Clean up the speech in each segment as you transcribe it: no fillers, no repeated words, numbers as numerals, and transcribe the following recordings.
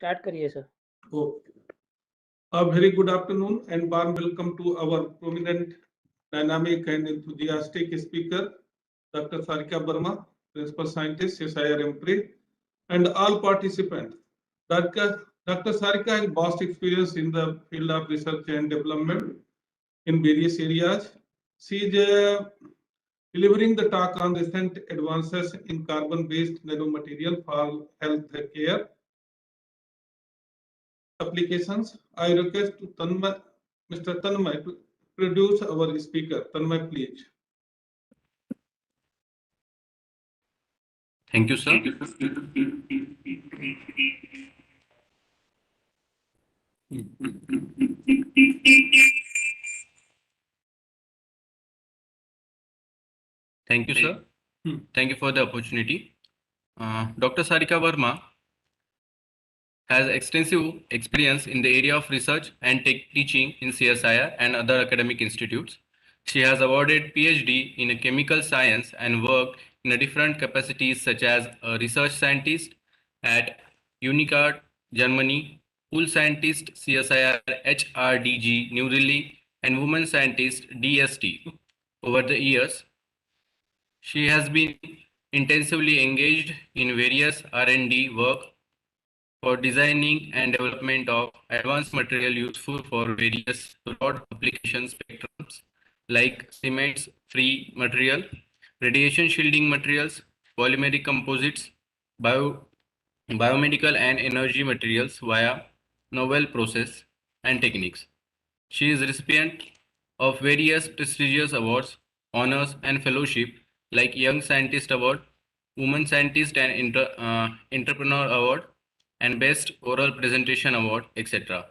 Start करिए sir. A very good afternoon and warm welcome to our prominent, dynamic and enthusiastic speaker, Dr. Sarika Varma, Principal Scientist, CSIR-AMPRI, and all participants. Dr. Sarika has vast experience in the field of research and development in various areas. She is delivering the talk on recent advances in carbon-based nanomaterial for health care applications. I request to Mr. Tanmay to produce our speaker. Tanmay, please. Thank you, sir. Thank you, sir. Thank you for the opportunity. Dr. Sarika Varma has extensive experience in the area of research and teaching in CSIR and other academic institutes. She has awarded PhD in chemical science and worked in different capacities such as a research scientist at Unicard, Germany, pool scientist CSIR-HRDG, New Delhi, and women scientist DST. Over the years, she has been intensively engaged in various R&D work for designing and development of advanced material useful for various broad application spectrums like cements-free material, radiation shielding materials, polymeric composites, biomedical and energy materials via novel process and techniques. She is recipient of various prestigious awards, honors and fellowship like Young Scientist Award, Women Scientist and Entrepreneur Award, and Best Oral Presentation Award, etc.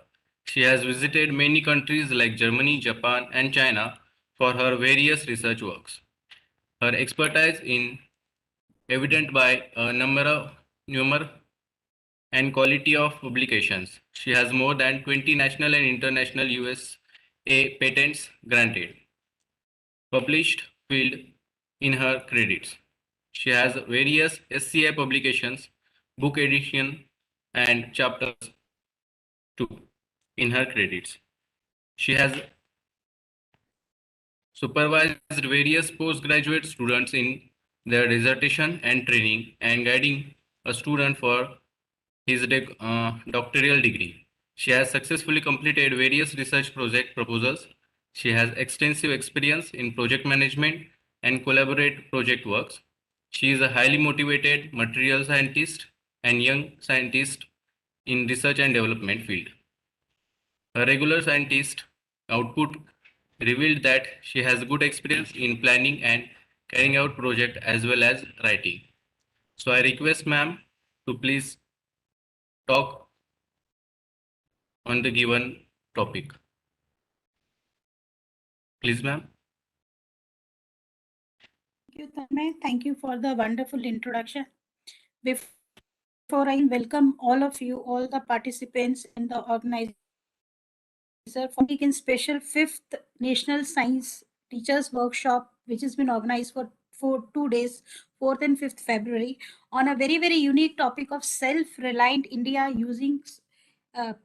She has visited many countries like Germany, Japan, and China for her various research works. Her expertise is evident by a number and quality of publications. She has more than 20 national and international USA patents granted, published field in her credits. She has various SCI publications, book edition, and chapters too in her credits. She has supervised various postgraduate students in their dissertation and training and guiding a student for his doctoral degree. She has successfully completed various research project proposals. She has extensive experience in project management and collaborate project works. She is a highly motivated material scientist and young scientist in research and development field. Her regular scientist output revealed that she has good experience in planning and carrying out project as well as writing. So I request ma'am to please talk on the given topic. Please, ma'am. Thank you, Tanmay. Thank you for the wonderful introduction. Before I welcome all of you, all the participants in the organizer for in special 5th National Science Teachers Workshop, which has been organized for 2 days, 4th and 5th February, on a very, very unique topic of self-reliant India using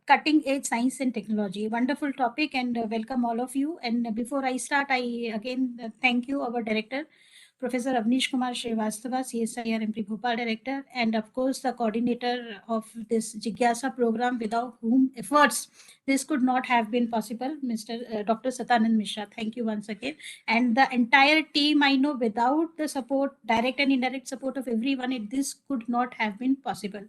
cutting edge science and technology. Wonderful topic, and welcome all of you. And before I start, I again thank you, our director, Professor Avnish Kumar Srivastava, CSIR-AMPRI Bhopal Director, and of course the coordinator of this Jigyasa program, without whom efforts this could not have been possible, Dr. Satanand Mishra. Thank you once again. And the entire team, I know without the support, direct and indirect support of everyone, this could not have been possible.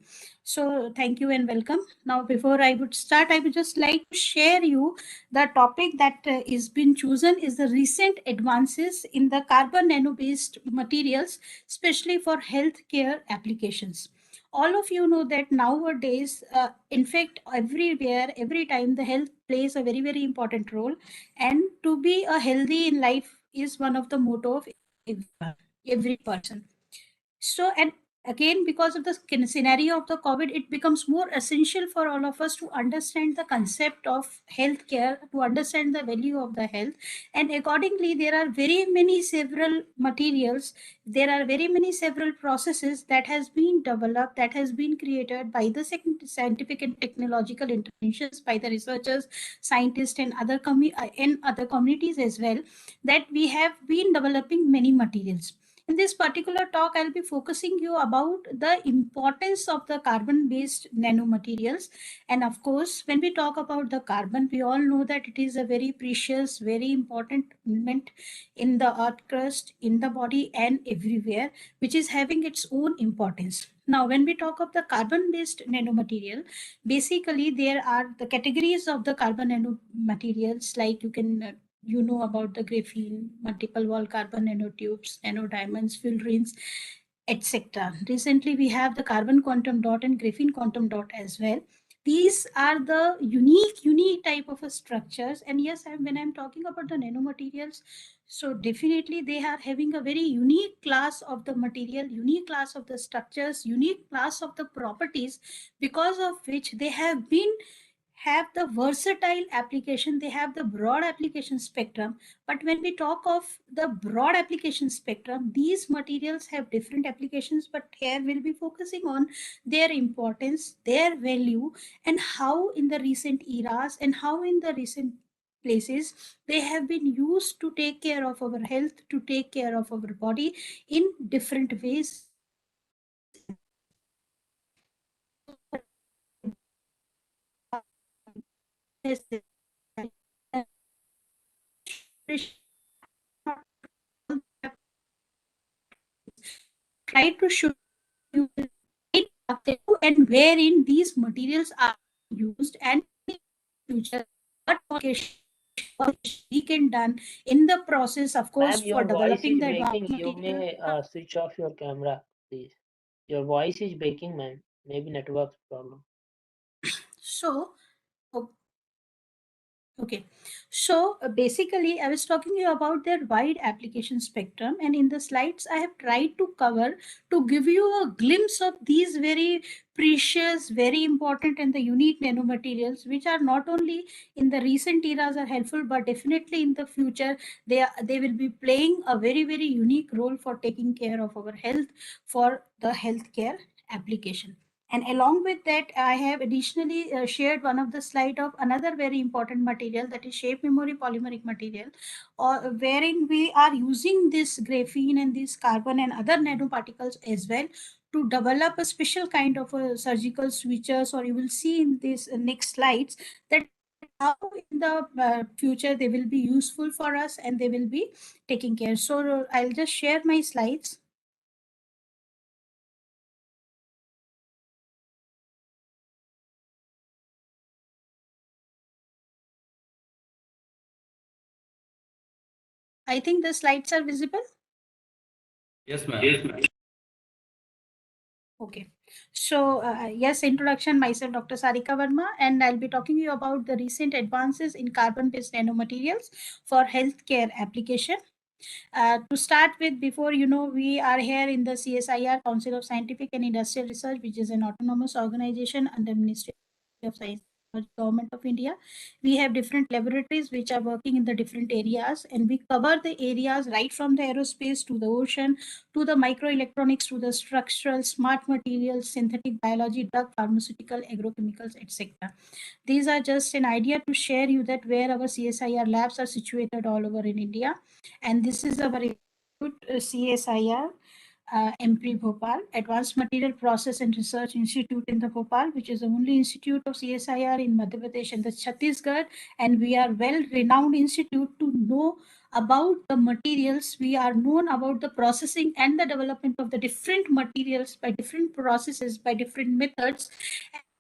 So thank you and welcome. Now, before I would start, I would just like to share you the topic that is been chosen is the recent advances in the carbon nano-based materials, especially for healthcare applications. All of you know that nowadays, in fact, everywhere, every time, the health plays a very, very important role. And to be a healthy in life is one of the motto of every person. So, and again, because of the scenario of the COVID, it becomes more essential for all of us to understand the concept of healthcare, to understand the value of the health. And accordingly, there are very many several materials, there are very many several processes that has been developed, that has been created by the scientific and technological interventions by the researchers, scientists, and other communities as well, that we have been developing many materials. In this particular talk, I'll be focusing you about the importance of the carbon-based nanomaterials. And of course, when we talk about the carbon, we all know that it is a very precious, very important element in the earth crust, in the body, and everywhere, which is having its own importance. Now, when we talk of the carbon-based nanomaterial, basically there are the categories of the carbon nanomaterials, like you know about the graphene, multiple wall carbon nanotubes, nanodiamonds, fullerenes, etc. Recently, we have the carbon quantum dot and graphene quantum dot as well. These are the unique type of structures. And yes, when I'm talking about the nanomaterials, so definitely they are having a very unique class of the material, unique class of the structures, unique class of the properties, because of which they have the versatile application, they have the broad application spectrum. But when we talk of the broad application spectrum, these materials have different applications, but here we'll be focusing on their importance, their value, and how in the recent eras and how in the recent places they have been used to take care of our health, to take care of our body in different ways. Try to show you and wherein these materials are used, and in the future what we can done in the process, of course, for developing the advanced You material. may switch off your camera, please. Your voice is breaking, man. Maybe network problem. So, okay, so basically I was talking to you about their wide application spectrum, and in the slides I have tried to cover, to give you a glimpse of these very precious, very important and the unique nanomaterials, which are not only in the recent eras are helpful, but definitely in the future they will be playing a very unique role for taking care of our health, for the healthcare application. And along with that, I have additionally shared one of the slide of another very important material, that is shape memory polymeric material, or wherein we are using this graphene and this carbon and other nanoparticles as well to develop a special kind of surgical switches, or you will see in this next slides that how in the future they will be useful for us and they will be taking care. So I'll just share my slides. I think the slides are visible. Yes, ma'am. Okay, so yes, introduction, myself Dr. Sarika Varma, and I'll be talking to you about the recent advances in carbon-based nanomaterials for healthcare application. To start with, before we are here in the CSIR, Council of Scientific and Industrial Research, which is an autonomous organization under Ministry of Science, Government of India. We have different laboratories which are working in the different areas, and we cover the areas right from the aerospace to the ocean, to the microelectronics, to the structural, smart materials, synthetic biology, drug, pharmaceutical, agrochemicals, etc. These are just an idea to share you that where our CSIR labs are situated all over in India. And this is a very good CSIR-AMPRI Bhopal, Advanced Material Process and Research Institute in the Bhopal, which is the only institute of CSIR in Madhya Pradesh and the Chhattisgarh. And we are well-renowned institute to know about the materials. We are known about the processing and the development of the different materials by different processes, by different methods.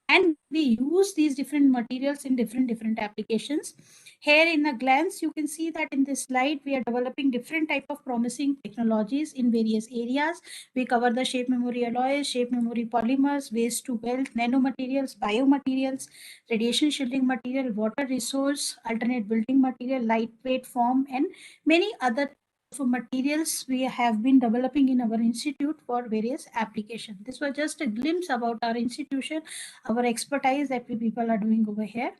And we use these different materials in different applications. Here in a glance, you can see that in this slide, we are developing different type of promising technologies in various areas. We cover the shape memory alloys, shape memory polymers, waste to wealth, nanomaterials, biomaterials, radiation shielding material, water resource, alternate building material, lightweight form, and many other materials we have been developing in our institute for various applications. This was just a glimpse about our institution, our expertise that we people are doing over here.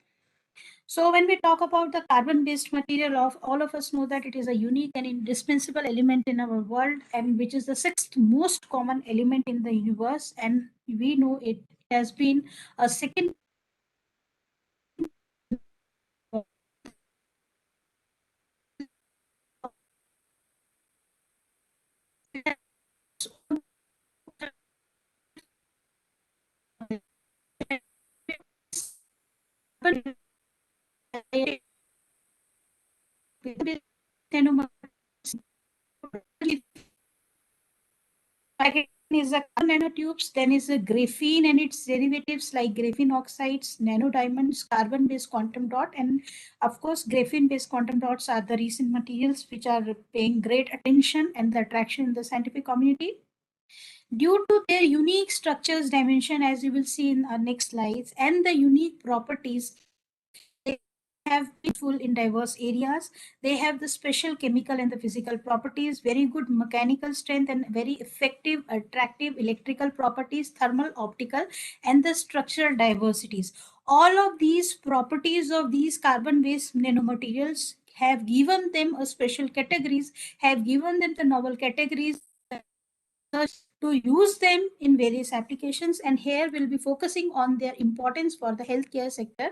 So when we talk about the carbon-based material, all of us know that it is a unique and indispensable element in our world, and which is the sixth most common element in the universe. And we know it has been a second is a nanotubes, then is a graphene and its derivatives like graphene oxides, nano diamonds, carbon-based quantum dot, and of course graphene-based quantum dots are the recent materials which are paying great attention and the attraction in the scientific community. Due to their unique structures dimension, as you will see in our next slides, and the unique properties, they have beautiful in diverse areas. They have the special chemical and the physical properties, very good mechanical strength, and very effective, attractive electrical properties, thermal, optical, and the structural diversities. All of these properties of these carbon-based nanomaterials have given them a special categories, have given them the novel categories to use them in various applications. And here we'll be focusing on their importance for the healthcare sector.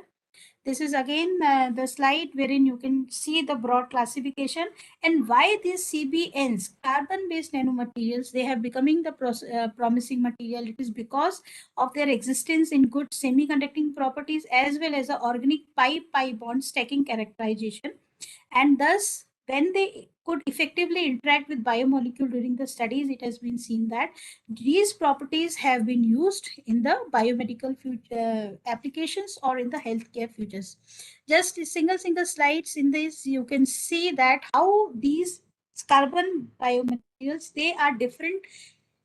This is again the slide wherein you can see the broad classification and why these CBNs, carbon-based nanomaterials, they have becoming the promising material. It is because of their existence in good semiconducting properties as well as the organic pi-pi bond stacking characterization, and thus when they could effectively interact with biomolecule during the studies, it has been seen that these properties have been used in the biomedical applications or in the healthcare futures. Just single slides in this, you can see that how these carbon biomaterials, they are different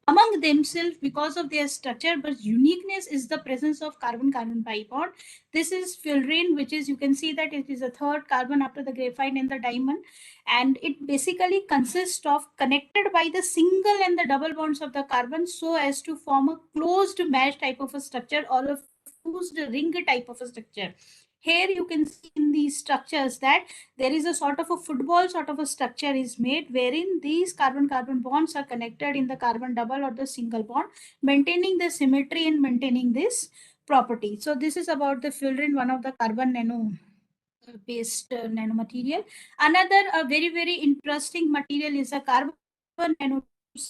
among themselves because of their structure, but uniqueness is the presence of carbon-carbon pi bond. This is fullerene, which is, you can see that it is a third carbon after the graphite and the diamond, and it basically consists of connected by the single and the double bonds of the carbon so as to form a closed mesh type of a structure or a fused ring type of a structure. Here you can see in these structures that there is a sort of a football sort of a structure is made wherein these carbon-carbon bonds are connected in the carbon double or the single bond, maintaining the symmetry and maintaining this property. So this is about the fullerene, one of the carbon nano-based nanomaterial. Another very interesting material is a carbon nano,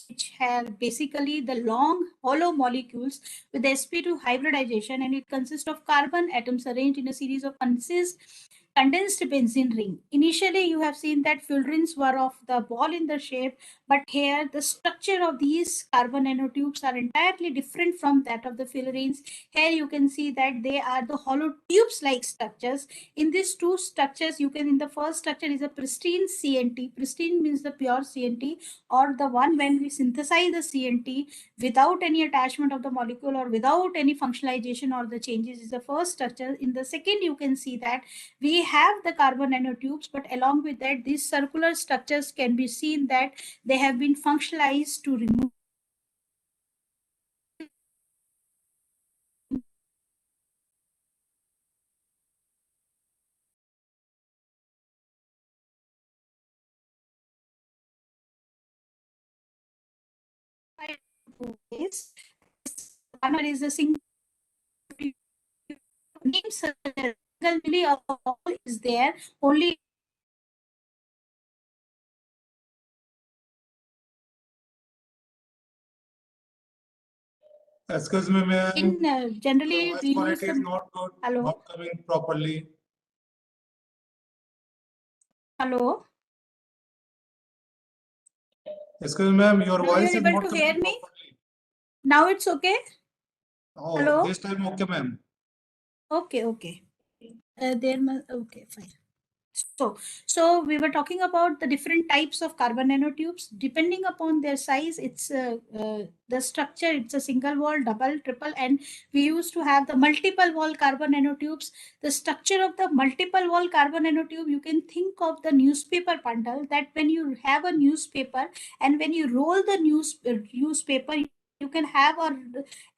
which have basically the long hollow molecules with sp2 hybridization, and it consists of carbon atoms arranged in a series of condensed benzene ring. Initially, you have seen that fullerenes were of the ball in the shape, but here the structure of these carbon nanotubes are entirely different from that of the fullerenes. Here you can see that they are the hollow tubes-like structures. In these two structures, you can, in the first structure is a pristine CNT. Pristine means the pure CNT, or the one when we synthesize the CNT without any attachment of the molecule or without any functionalization or the changes is the first structure. In the second, you can see that we have the carbon nanotubes, but along with that, these circular structures can be seen that they have been functionalized to remove this. One is a single name is there only Excuse me, ma'am. in generally Voice we use quality is the not good. hello Not coming properly. hello. Excuse me, ma'am. Your Now voice you're is able not to coming hear me? properly. Now it's okay. Oh, Hello? this time okay, ma'am. Okay. There must, okay, fine. So we were talking about the different types of carbon nanotubes. Depending upon their size, it's the structure, it's a single wall, double, triple, and we used to have the multiple wall carbon nanotubes. The structure of the multiple wall carbon nanotube, you can think of the newspaper bundle, that when you have a newspaper and when you roll the newspaper, you can have a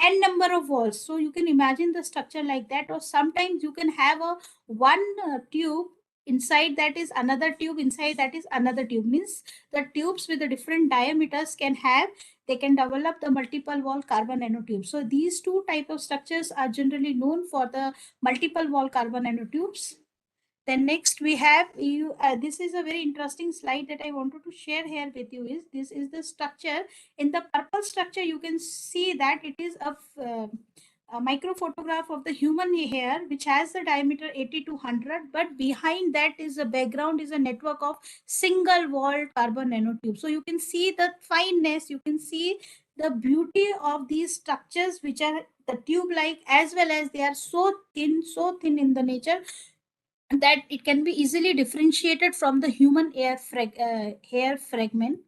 n number of walls. So you can imagine the structure like that, or sometimes you can have a one tube, inside that is another tube, inside that is another tube. Means the tubes with the different diameters they can develop the multiple wall carbon nanotubes. So these two type of structures are generally known for the multiple wall carbon nanotubes. Then next we have you. This is a very interesting slide that I wanted to share here with you. This is the structure. In the purple structure, you can see that it is a micro photograph of the human hair, which has the diameter 80 to 100. But behind that is a background, is a network of single walled carbon nanotubes. So you can see the fineness. You can see the beauty of these structures, which are the tube-like, as well as they are so thin in the nature, that it can be easily differentiated from the human hair fragment.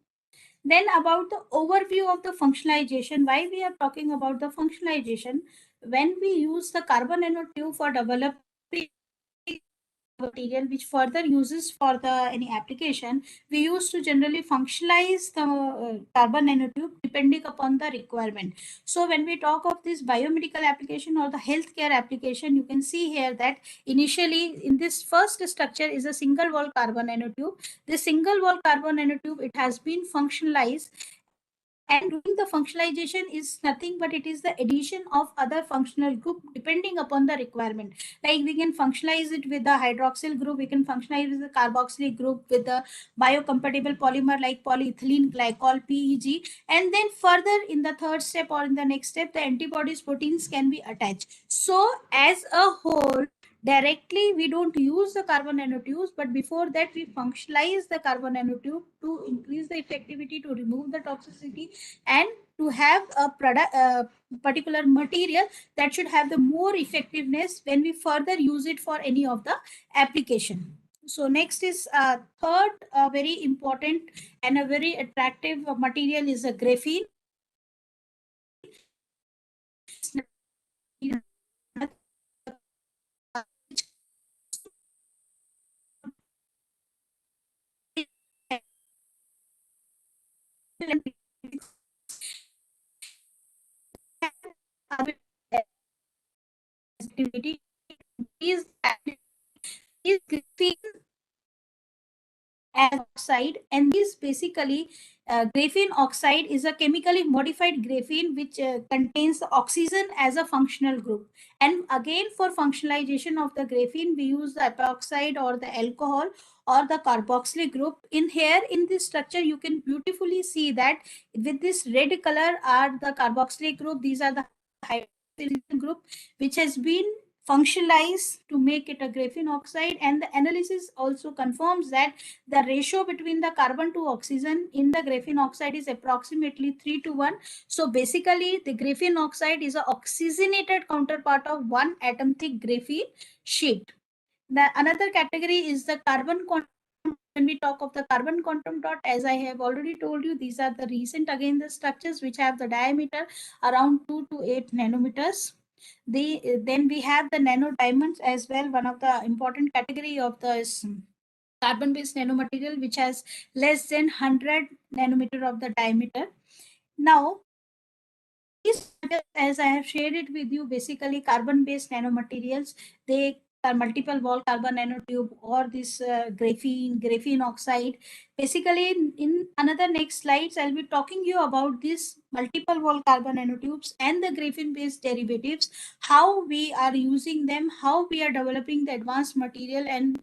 Then about the overview of the functionalization, why we are talking about the functionalization, when we use the carbon nanotube for developing material which further uses for the any application, we used to generally functionalize the carbon nanotube depending upon the requirement. So when we talk of this biomedical application or the healthcare application, you can see here that initially in this first structure is a single wall carbon nanotube. This single wall carbon nanotube, it has been functionalized, and doing the functionalization is nothing but it is the addition of other functional group depending upon the requirement. Like we can functionalize it with the hydroxyl group, we can functionalize with the carboxylic group, with the biocompatible polymer like polyethylene glycol PEG, and then further in the third step or in the next step, the antibodies proteins can be attached. So as a whole, directly we don't use the carbon nanotubes, but before that we functionalize the carbon nanotube to increase the effectivity, to remove the toxicity, and to have a product, particular material that should have the more effectiveness when we further use it for any of the application. So next is third very important and a very attractive material is a graphene. Is graphene as oxide, and this basically graphene oxide is a chemically modified graphene which contains the oxygen as a functional group. And again, for functionalization of the graphene, we use the epoxide or the alcohol or the carboxylic group. In here in this structure, you can beautifully see that with this red color are the carboxylic group. These are the hydrogen group which has been functionalized to make it a graphene oxide, and the analysis also confirms that the ratio between the carbon to oxygen in the graphene oxide is approximately 3:1. So basically the graphene oxide is an oxygenated counterpart of one atom thick graphene sheet. The another category is the carbon quantum. When we talk of the carbon quantum dot, as I have already told you, these are the recent again the structures which have the diameter around 2 to 8 nanometers. Then we have the nano diamonds as well, one of the important category of the carbon-based nanomaterial which has less than 100 nanometer of the diameter. Now, as I have shared it with you, basically carbon-based nanomaterials, they are multiple wall carbon nanotube or this graphene oxide. Basically, in another next slides, I'll be talking you about this multiple wall carbon nanotubes and the graphene-based derivatives, how we are using them, how we are developing the advanced material, and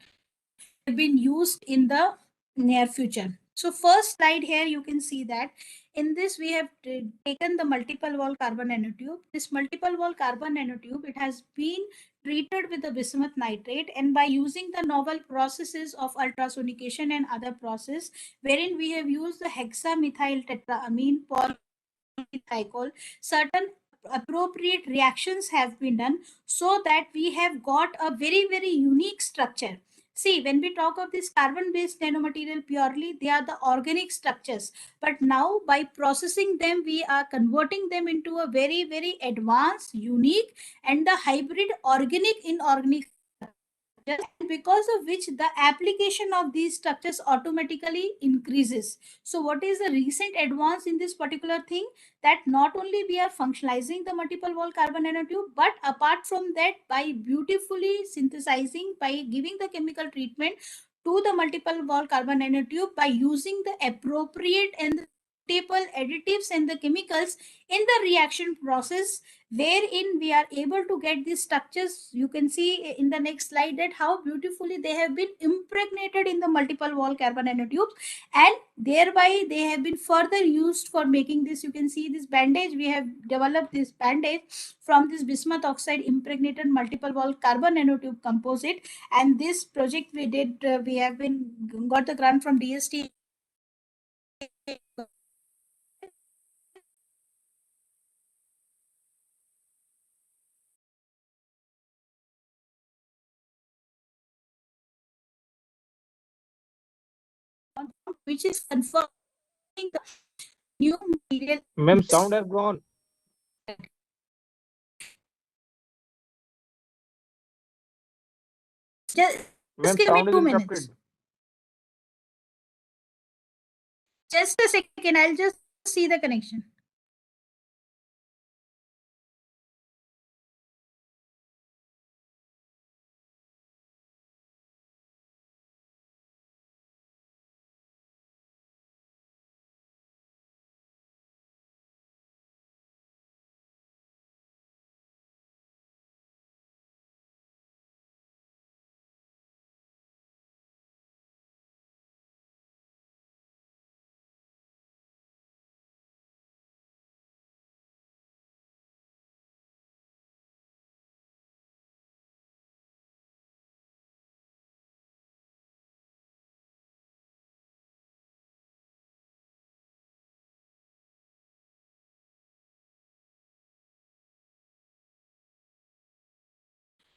have been used in the near future. So first slide here, you can see that in this we have taken the multiple wall carbon nanotube. This multiple wall carbon nanotube, it has been treated with the bismuth nitrate, and by using the novel processes of ultrasonication and other process, wherein we have used the hexamethyl tetraamine polyethylglycol, certain appropriate reactions have been done so that we have got a very unique structure. See, when we talk of this carbon-based nanomaterial purely, they are the organic structures. But now by processing them, we are converting them into a very, very advanced, unique, and the hybrid organic inorganic structures, because of which the application of these structures automatically increases. So what is the recent advance in this particular thing? That not only we are functionalizing the multiple wall carbon nanotube, but apart from that, by beautifully synthesizing, by giving the chemical treatment to the multiple wall carbon nanotube, by using the appropriate and the suitable additives and the chemicals in the reaction process, wherein we are able to get these structures. You can see in the next slide that how beautifully they have been impregnated in the multiple wall carbon nanotubes, and thereby they have been further used for making this. You can see this bandage. We have developed this bandage from this bismuth oxide impregnated multiple wall carbon nanotube composite, and this project we did, we have been got the grant from DST. Which is confirming the new material. Ma'am, sound has gone. Just Ma'am, give me sound is 2 minutes. interrupted. Just a second, I'll just see the connection.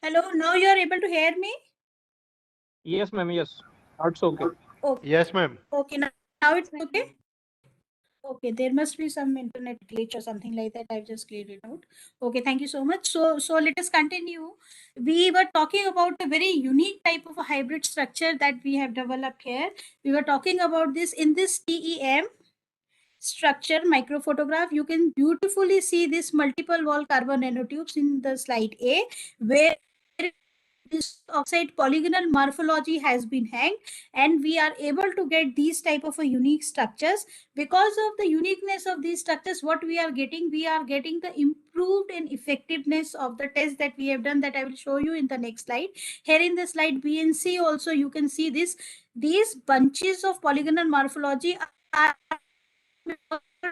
Hello, now you are able to hear me? Yes, ma'am. Yes. That's okay. Okay. Yes, ma'am. Okay, now it's okay. Okay, there must be some internet glitch or something like that. I've just cleared it out. Okay, thank you so much. So let us continue. We were talking about a very unique type of a hybrid structure that we have developed here. We were talking about this in this TEM structure microphotograph. You can beautifully see this multiple wall carbon nanotubes in the slide A, where this oxide polygonal morphology has been hanged, and we are able to get these type of a unique structures. Because of the uniqueness of these structures, what we are getting the improved and effectiveness of the test that we have done, that I will show you in the next slide. Here in the slide B and C also you can see these bunches of polygonal morphology are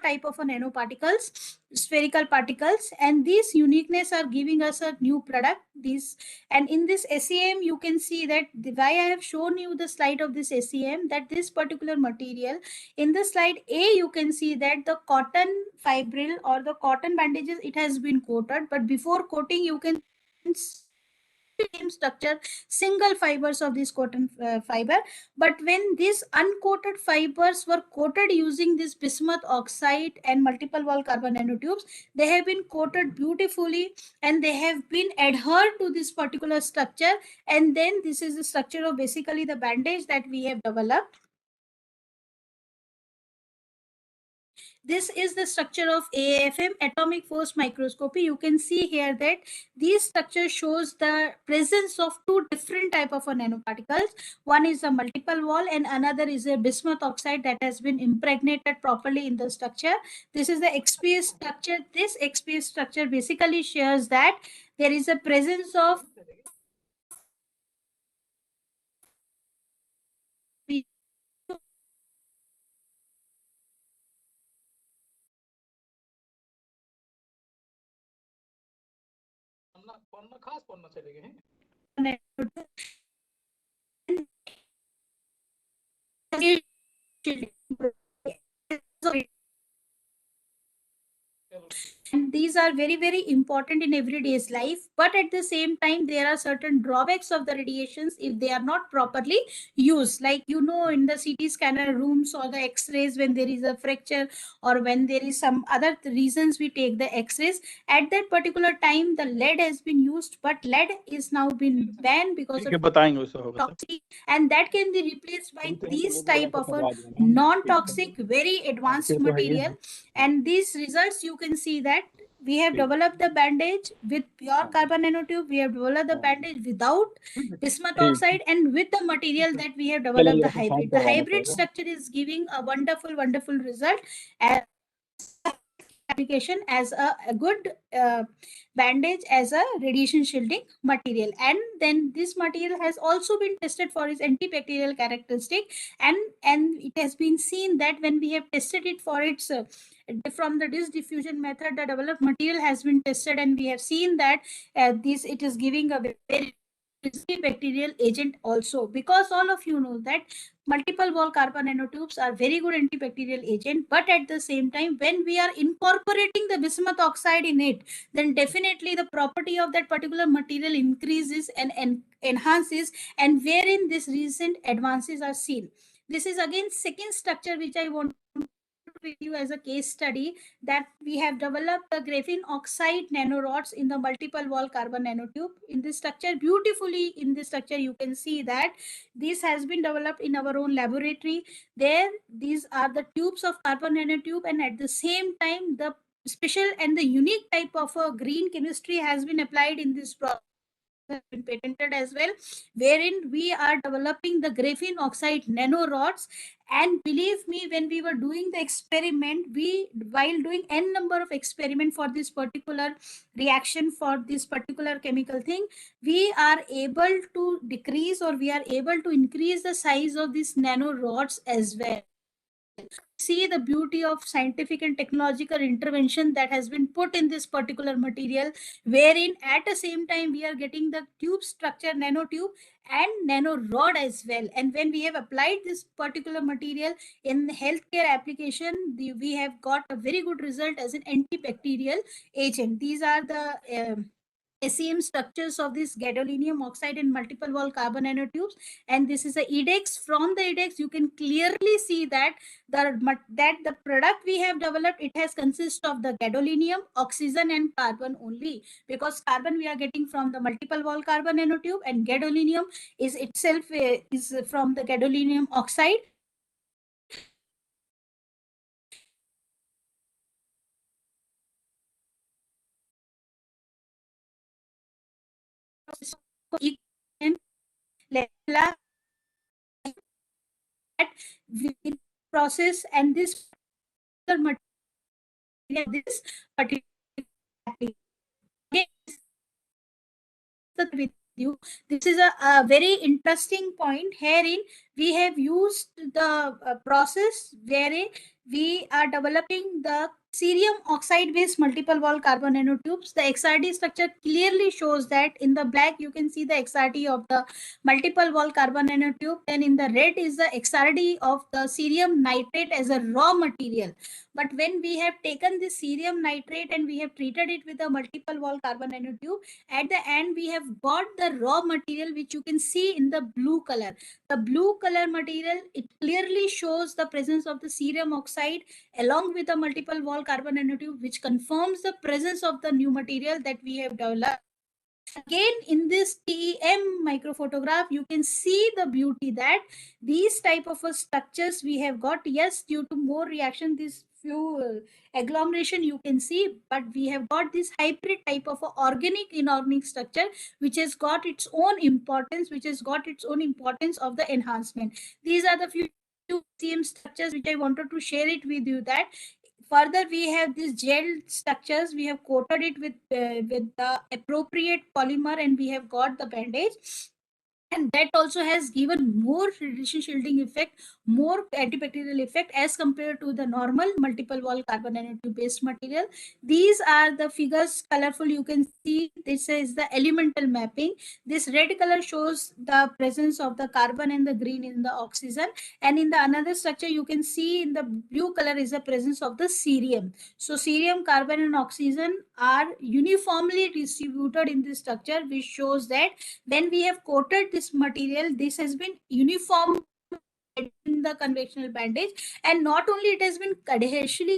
type of a nanoparticles, spherical particles, and these uniqueness are giving us a new product. These, and in this SEM you can see that why I have shown you the slide of this SEM, that this particular material in the slide A you can see that the cotton fibril or the cotton bandages, it has been coated, but before coating you can same structure, single fibers of this cotton fiber. But when these uncoated fibers were coated using this bismuth oxide and multiple wall carbon nanotubes, they have been coated beautifully and they have been adhered to this particular structure. And then this is the structure of basically the bandage that we have developed. This is the structure of AFM, atomic force microscopy. You can see here that these structure shows the presence of two different type of nanoparticles. One is a multiple wall and another is a bismuth oxide that has been impregnated properly in the structure. This is the XPS structure. This XPS structure basically shows that there is a presence of and these are very, very important in everyday's life. But at the same time, there are certain drawbacks of the radiations if they are not properly used. Like, you know, in the CT scanner rooms or the X-rays, when there is a fracture or when there is some other reasons we take the X-rays, at that particular time, the lead has been used, but lead is now been banned because of toxic, and that can be replaced by these type of a non-toxic, very advanced material. And these results, you can see that we have developed the bandage with pure carbon nanotube, we have developed the bandage without bismuth oxide, and with the material that we have developed the hybrid. The hybrid structure is giving a wonderful, wonderful result as application as a good bandage as a radiation shielding material. And then this material has also been tested for its antibacterial characteristic, and it has been seen that when we have tested it for its from the disk diffusion method, the developed material has been tested, and we have seen that it is giving a very bacterial agent also, because all of you know that multiple wall carbon nanotubes are very good antibacterial agent. But at the same time, when we are incorporating the bismuth oxide in it, then definitely the property of that particular material increases and enhances, and wherein these recent advances are seen. This is again second structure which I want with you as a case study, that we have developed the graphene oxide nanorods in the multiple wall carbon nanotube. In this structure, beautifully in this structure, you can see that this has been developed in our own laboratory. There, these are the tubes of carbon nanotube, and at the same time, the special and the unique type of a green chemistry has been applied in this process, been patented as well, wherein we are developing the graphene oxide nanorods. And believe me, when we were doing the experiment, while doing n number of experiment for this particular reaction, for this particular chemical thing, we are able to decrease, or we are able to increase the size of these nanorods as well. See the beauty of scientific and technological intervention that has been put in this particular material, wherein at the same time we are getting the tube structure, nanotube and nanorod as well. And when we have applied this particular material in healthcare application, we have got a very good result as an antibacterial agent. These are the SEM structures of this gadolinium oxide and multiple wall carbon nanotubes, and this is a EDEX. From the EDEX, you can clearly see that the product we have developed, it has consist of the gadolinium, oxygen, and carbon only, because carbon we are getting from the multiple wall carbon nanotube, and gadolinium is itself is from the gadolinium oxide. Process and this material, this particular with you. This is a very interesting point. Herein we have used the process wherein we are developing the cerium oxide based multiple wall carbon nanotubes. The XRD structure clearly shows that in the black you can see the XRD of the multiple wall carbon nanotube, then in the red is the XRD of the cerium nitrate as a raw material. But when we have taken this cerium nitrate and we have treated it with a multiple wall carbon nanotube, at the end we have got the raw material which you can see in the blue color. The blue color material, it clearly shows the presence of the cerium oxide along with the multiple wall carbon nanotube, which confirms the presence of the new material that we have developed. Again, in this TEM microphotograph, you can see the beauty that these type of structures we have got. Yes, due to more reaction, this few agglomeration you can see, but we have got this hybrid type of organic inorganic structure, which has got its own importance, of the enhancement. These are the few TEM structures which I wanted to share it with you. That further we have these gel structures, we have coated it with the appropriate polymer, and we have got the bandage. and that also has given more radiation shielding effect, more antibacterial effect as compared to the normal multiple wall carbon nanotube based material. These are the figures, colorful, you can see this is the elemental mapping. This red color shows the presence of the carbon and the green in the oxygen, and in the another structure you can see in the blue color is the presence of the cerium. So cerium, carbon and oxygen are uniformly distributed in this structure, which shows that when we have coated this material, this has been uniform in the conventional bandage, and not only it has been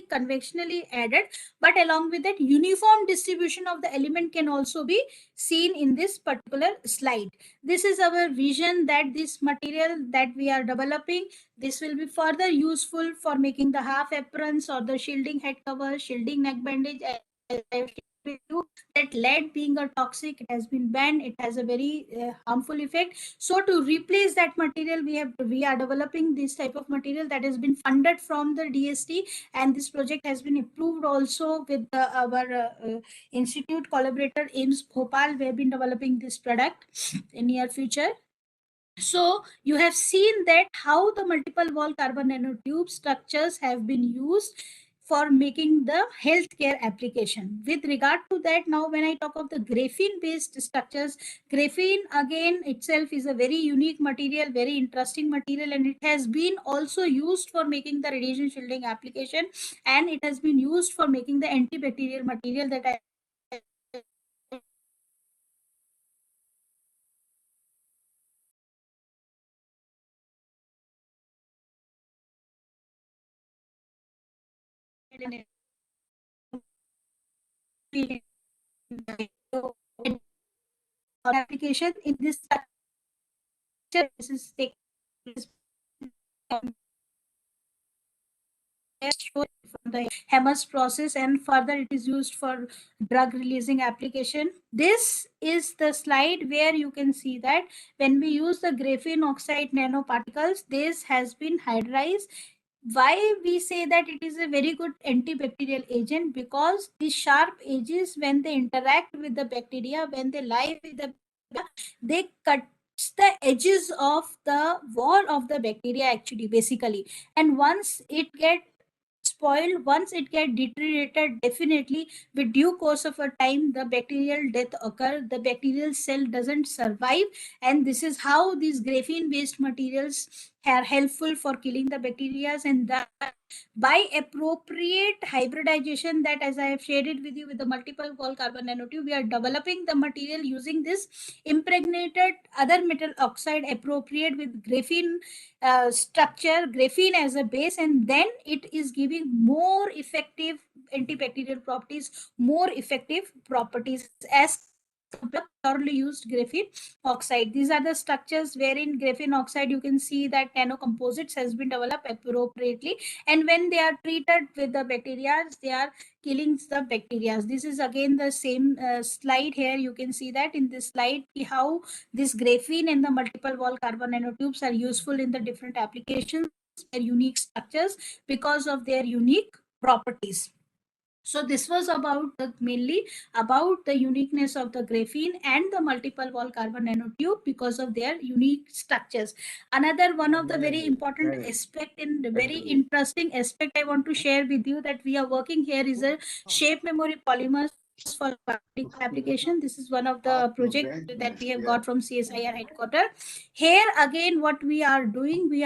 conventionally added, but along with that uniform distribution of the element can also be seen in this particular slide. This is our vision that this material that we are developing, this will be further useful for making the half aprons or the shielding head cover, shielding neck bandage. As I have shared with you, that lead being a toxic, it has been banned, it has a very harmful effect. So to replace that material, we are developing this type of material that has been funded from the DST, and this project has been approved also with our institute collaborator AIMS Bhopal. We have been developing this product in near future. So you have seen that how the multiple wall carbon nanotube structures have been used for making the healthcare application. With regard to that, now when I talk of the graphene based structures, graphene again itself is a very unique material, very interesting material, and it has been also used for making the radiation shielding application, and it has been used for making the antibacterial material that I application in this structure. This is from the Hammers process, and further it is used for drug releasing application. This is the slide where you can see that when we use the graphene oxide nanoparticles, this has been hydrized. Why we say that it is a very good antibacterial agent? Because the sharp edges, when they interact with the bacteria, when they lie with the bacteria, they cut the edges of the wall of the bacteria actually, basically. And once it get spoiled, once it get deteriorated, definitely with due course of a time the bacterial death occur, the bacterial cell doesn't survive. And this is how these graphene based materials are helpful for killing the bacteria. And that by appropriate hybridization, that as I have shared it with you with the multiple wall carbon nanotube, we are developing the material using this impregnated other metal oxide appropriate with graphene structure, graphene as a base, and then it is giving more effective antibacterial properties, more effective properties as purely used graphene oxide. These are the structures wherein graphene oxide, you can see that nanocomposites has been developed appropriately, and when they are treated with the bacteria, they are killing the bacteria. This is again the same slide here. You can see that in this slide how this graphene and the multiple wall carbon nanotubes are useful in the different applications, their unique structures because of their unique properties. So this was about mainly about the uniqueness of the graphene and the multiple wall carbon nanotube because of their unique structures. Another one of the very important aspect and very interesting aspect I want to share with you that we are working here is a shape memory polymers for application. This is one of the project that we have got from CSIR headquarters. Here again, what we are doing, we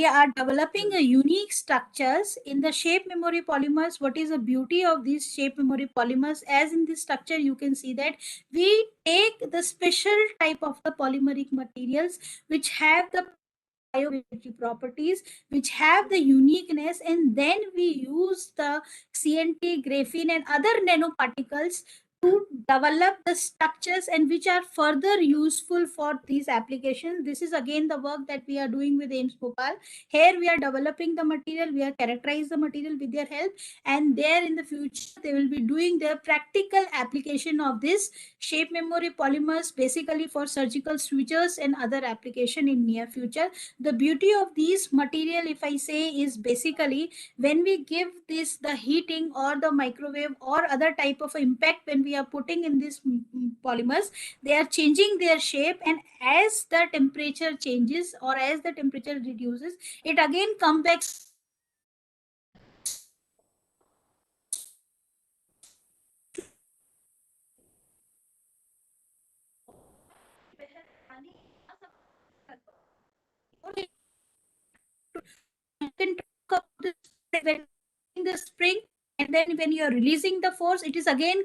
are developing a unique structures in the shape memory polymers. What is the beauty of these shape memory polymers? As in this structure, you can see that we take the special type of the polymeric materials which have the bioavailability properties, which have the uniqueness, and then we use the CNT, graphene, and other nanoparticles to develop the structures and which are further useful for these applications. This is again the work that we are doing with AIMS Bhopal. Here we are developing the material, we are characterize the material with their help, and there in the future they will be doing their practical application of this shape memory polymers basically for surgical sutures and other application in near future. The beauty of these material, if I say, is basically when we give this the heating or the microwave or other type of impact, when we are putting in these polymers, they are changing their shape, and as the temperature changes or as the temperature reduces, it again comes back in the spring, and then when you are releasing the force, it is again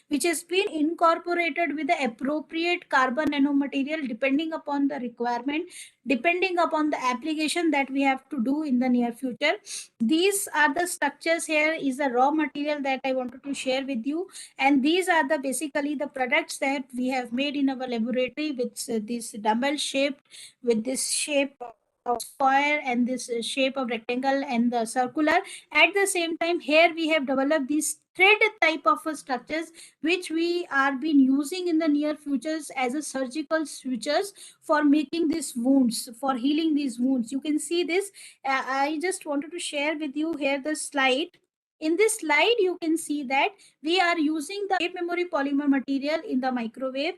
which has been incorporated with the appropriate carbon nanomaterial depending upon the requirement, depending upon the application that we have to do in the near future. These are the structures. Here is the raw material that I wanted to share with you, and these are the basically the products that we have made in our laboratory with this dumbbell shaped, with this shape of square and this shape of rectangle and the circular. At the same time, here we have developed these thread type of structures which we are been using in the near futures as a surgical sutures for making these wounds, for healing these wounds. You can see this. I just wanted to share with you here the slide. In this slide, you can see that we are using the shape memory polymer material in the microwave.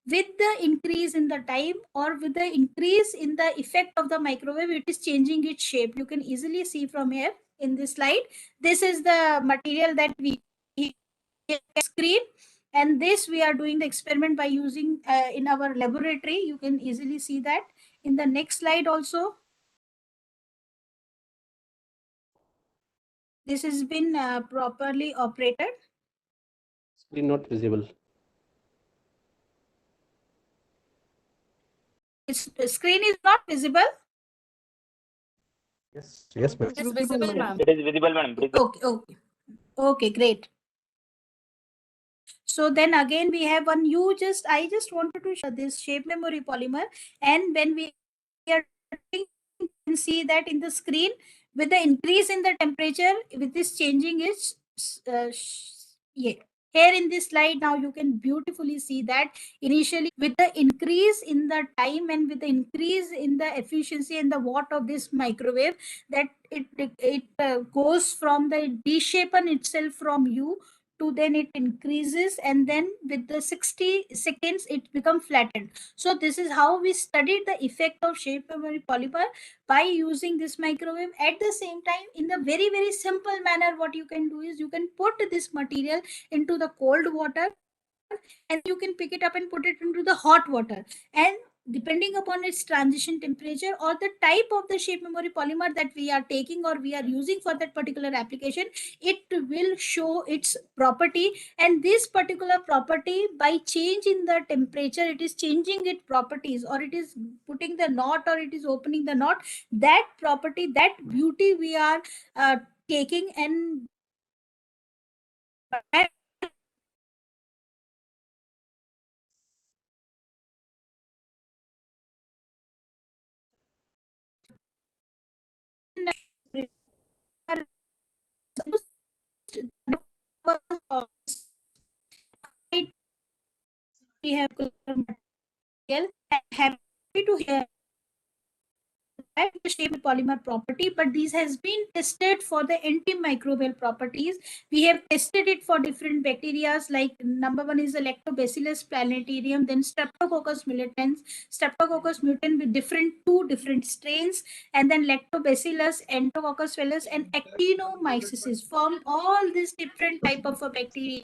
With the increase in the time or with the increase in the effect of the microwave, it is changing its shape. You can easily see from here in this slide. This is the material that we screen, and this we are doing the experiment by using in our laboratory. You can easily see that in the next slide also. This has been properly operated. Screen not visible. The screen is not visible. Yes, ma'am. It's visible, ma'am. It is visible, madam. Okay, great. So then again we have one. I just wanted to show this shape memory polymer, and when we are you can see that in the screen, with the increase in the temperature, with this changing is here in this slide. Now you can beautifully see that initially with the increase in the time and with the increase in the efficiency and the watt of this microwave, that it goes from the D-shapen itself from U to then it increases, and then with the 60 seconds it becomes flattened. So this is how we studied the effect of shape memory polymer by using this microwave. At the same time, in the very simple manner, what you can do is you can put this material into the cold water, and you can pick it up and put it into the hot water, and depending upon its transition temperature or the type of the shape memory polymer that we are taking or we are using for that particular application, it will show its property. And this particular property, by change in the temperature, it is changing its properties, or it is putting the knot or it is opening the knot. That property, that beauty we are taking, and we have material. I'm happy to hear the shape polymer property, but these has been tested for the antimicrobial properties. We have tested it for different bacteria, like number one is the Lactobacillus planetarium, then Streptococcus mutant with two different strains, and then Lactobacillus, Enterococcus vellus, and Actinomyces. From all these different type of bacteria,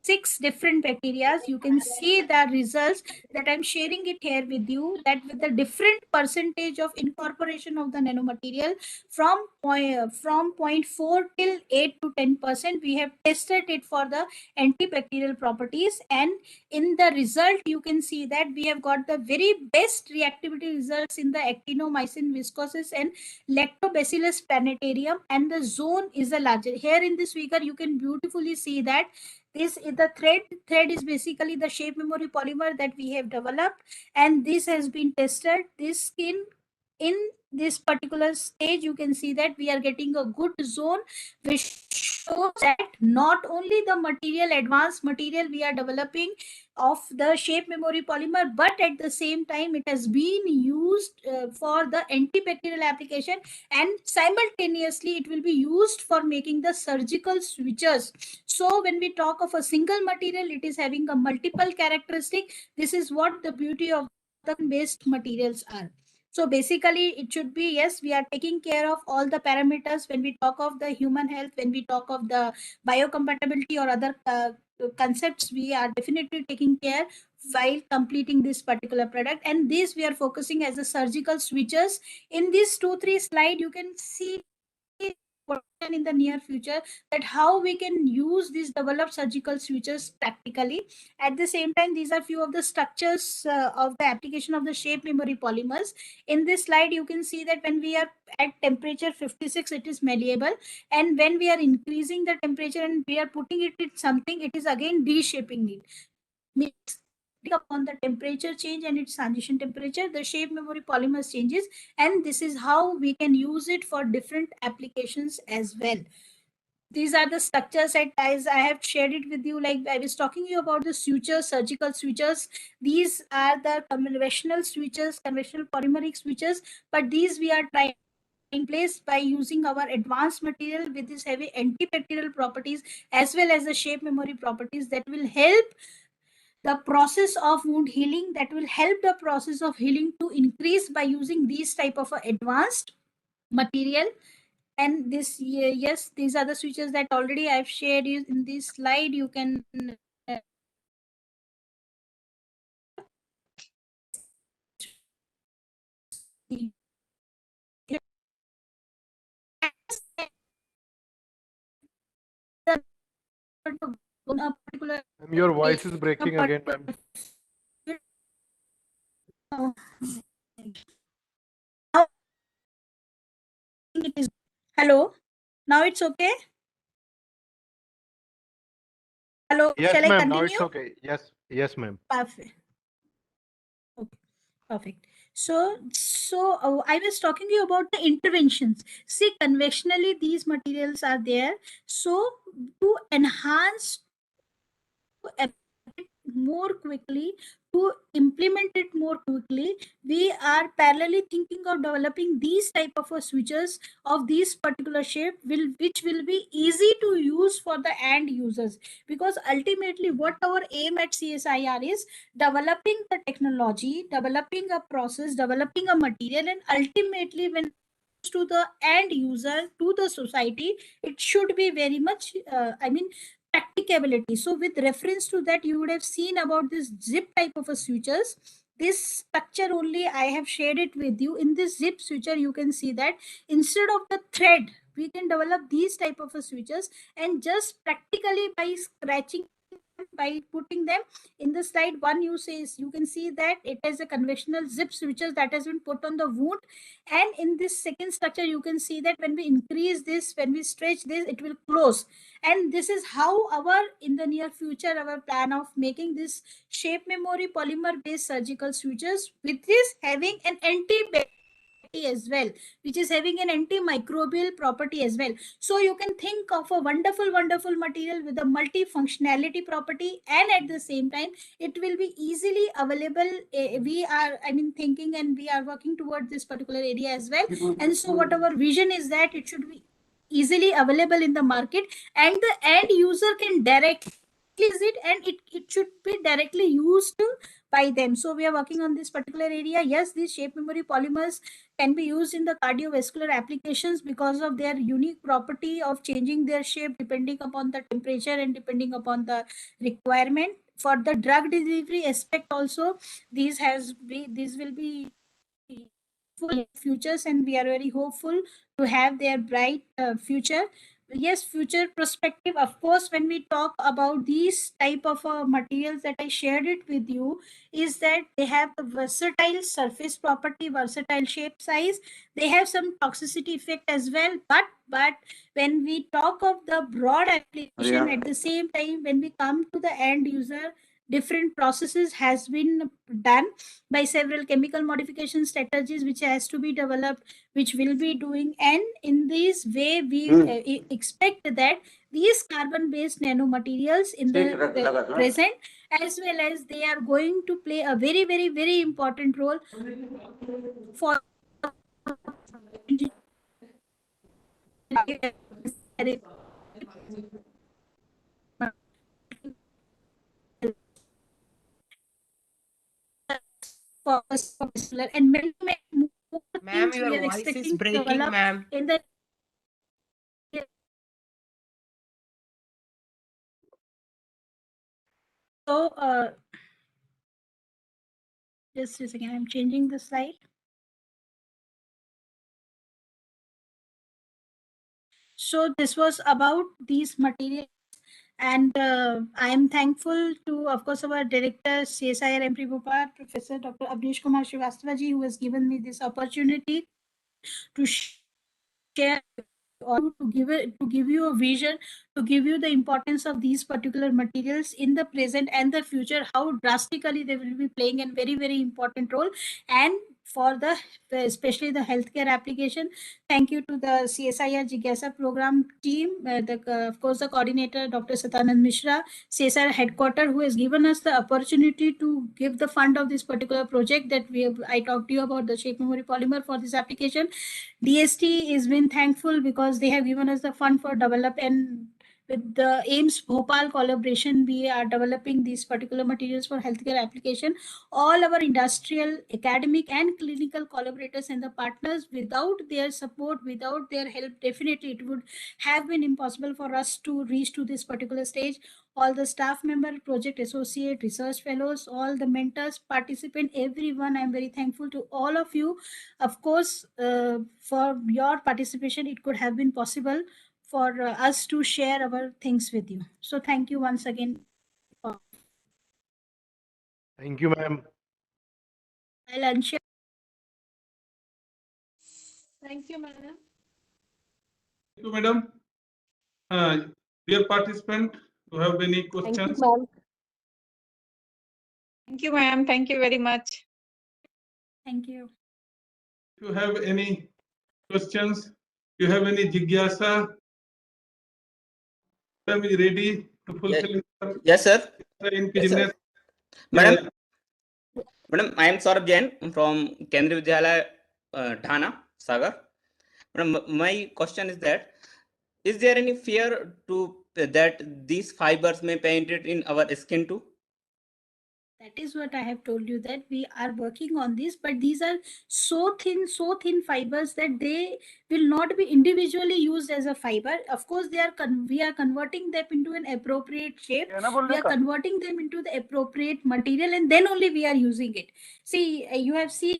6 different bacteria, you can see the results that I'm sharing it here with you, that with the different percentage of incorporation of the nanomaterial from 0.4 till 8 to 10%, we have tested it for the antibacterial properties, and in the result you can see that we have got the very best reactivity results in the actinomycin viscosus and Lactobacillus planetarium, and the zone is the larger. Here in this figure you can beautifully see that this is the thread is basically the shape memory polymer that we have developed, and this has been tested. This skin in this particular stage, you can see that we are getting a good zone, which shows that not only the material, advanced material we are developing, of the shape memory polymer, but at the same time it has been used for the antibacterial application, and simultaneously it will be used for making the surgical switches. So when we talk of a single material, it is having a multiple characteristic. This is what the beauty of the based materials are. So basically it should be, yes, we are taking care of all the parameters when we talk of the human health, when we talk of the biocompatibility or other concepts, we are definitely taking care while completing this particular product. And this we are focusing as a surgical switches. In these 2-3 slide, you can see in the near future that how we can use these developed surgical switches practically. At the same time, these are few of the structures of the application of the shape memory polymers. In this slide, you can see that when we are at temperature 56, it is malleable, and when we are increasing the temperature and we are putting it in something, it is again reshaping it. Upon the temperature change and its transition temperature, the shape memory polymers changes, and this is how we can use it for different applications as well. These are the structures as I have shared it with you. Like I was talking to you about the sutures, surgical sutures. These are the conventional switches, conventional polymeric switches, but these we are trying in place by using our advanced material with this heavy antibacterial properties as well as the shape memory properties that will help the process of wound healing, that will help the process of healing to increase by using these type of advanced material. And this, yes, these are the switches that already I've shared you in this slide. You can particular Your voice is breaking again, ma'am. It is. Hello, now it's okay. Hello, Yes, shall I ma'am. continue? Now it's okay. Yes, ma'am. Perfect. Okay, perfect. So I was talking to you about the interventions. See, conventionally these materials are there. So to enhance more quickly, to implement it more quickly, we are parallelly thinking of developing these type of switches of these particular shape, which will be easy to use for the end users. Because ultimately what our aim at CSIR is developing the technology, developing a process, developing a material, and ultimately when to the end user, to the society, it should be very much practicability. So with reference to that, you would have seen about this zip type of a switches. This structure only I have shared it with you. In this zip switcher, you can see that instead of the thread, we can develop these type of a switches, and just practically by scratching, by putting them in the slide one, you can see that it is a conventional zip switches that has been put on the wound. And in this second structure, you can see that when we increase this, when we stretch this, it will close. And this is how our, in the near future, our plan of making this shape memory polymer based surgical switches, with this having an antibacterial as well, which is having an antimicrobial property as well. So you can think of a wonderful material with a multi-functionality property, and at the same time it will be easily available. We are thinking, and we are working towards this particular area as well. And so what our vision is that it should be easily available in the market, and the end user can directly use it, and it should be directly used by them. So we are working on this particular area. Yes, these shape memory polymers can be used in the cardiovascular applications because of their unique property of changing their shape depending upon the temperature and depending upon the requirement. For the drug delivery aspect also, these will be full futures, and we are very hopeful to have their bright future. Yes, future perspective, of course, when we talk about these type of materials that I shared it with you, is that they have the versatile surface property, versatile shape size. They have some toxicity effect as well, but when we talk of the broad application, at the same time when we come to the end user, different processes has been done by several chemical modification strategies which has to be developed, which will be doing, and in this way we expect that these carbon-based nanomaterials in the present as well as they are going to play a very, very, very important role for and many more Ma'am, things we your are voice is expecting to breaking, develop ma'am. in the just a second, I'm changing the slide. So this was about these materials, and I am thankful to, of course, our director, CSIR-AMPRI Bhopal, Professor Dr. Abneesh Kumar Srivastava ji, who has given me this opportunity to share or to give you a vision, to give you the importance of these particular materials in the present and the future, how drastically they will be playing a very, very important role, and for the especially the healthcare application. Thank you to the CSIR-Jigyasa program team, of course the coordinator Dr. Satanand Mishra, CSIR headquarter, who has given us the opportunity to give the fund of this particular project that I talked to you about, the shape memory polymer for this application. DST has been thankful because they have given us the fund for develop, and with the AIMS Bhopal collaboration, we are developing these particular materials for healthcare application. All our industrial, academic, and clinical collaborators and the partners, without their support, without their help, definitely it would have been impossible for us to reach to this particular stage. All the staff member, project associate, research fellows, all the mentors, participant, everyone, I'm very thankful to all of you. Of course, for your participation, it could have been possible for us to share our things with you. So thank you once again. Thank you, ma'am. I'll unshare. Thank you, madam. Thank you, madam. Dear participant, do you have any questions? Thank you, ma'am. Thank you very much. Thank you. If you have any questions, you have any jigyasa, madam is ready to fulfill. Yes, sir. In Yes, sir. business. Madam, I am Saurabh Jain from Kendriya Vidyalaya, Dhana, Sagar. Madam, my question is that, is there any fear to that these fibers may penetrate in our skin too? That is what I have told you, that we are working on this, but these are so thin fibers that they will not be individually used as a fiber. Of course, we are converting them into an appropriate shape. We are converting them into the appropriate material, and then only we are using it. See, you have seen.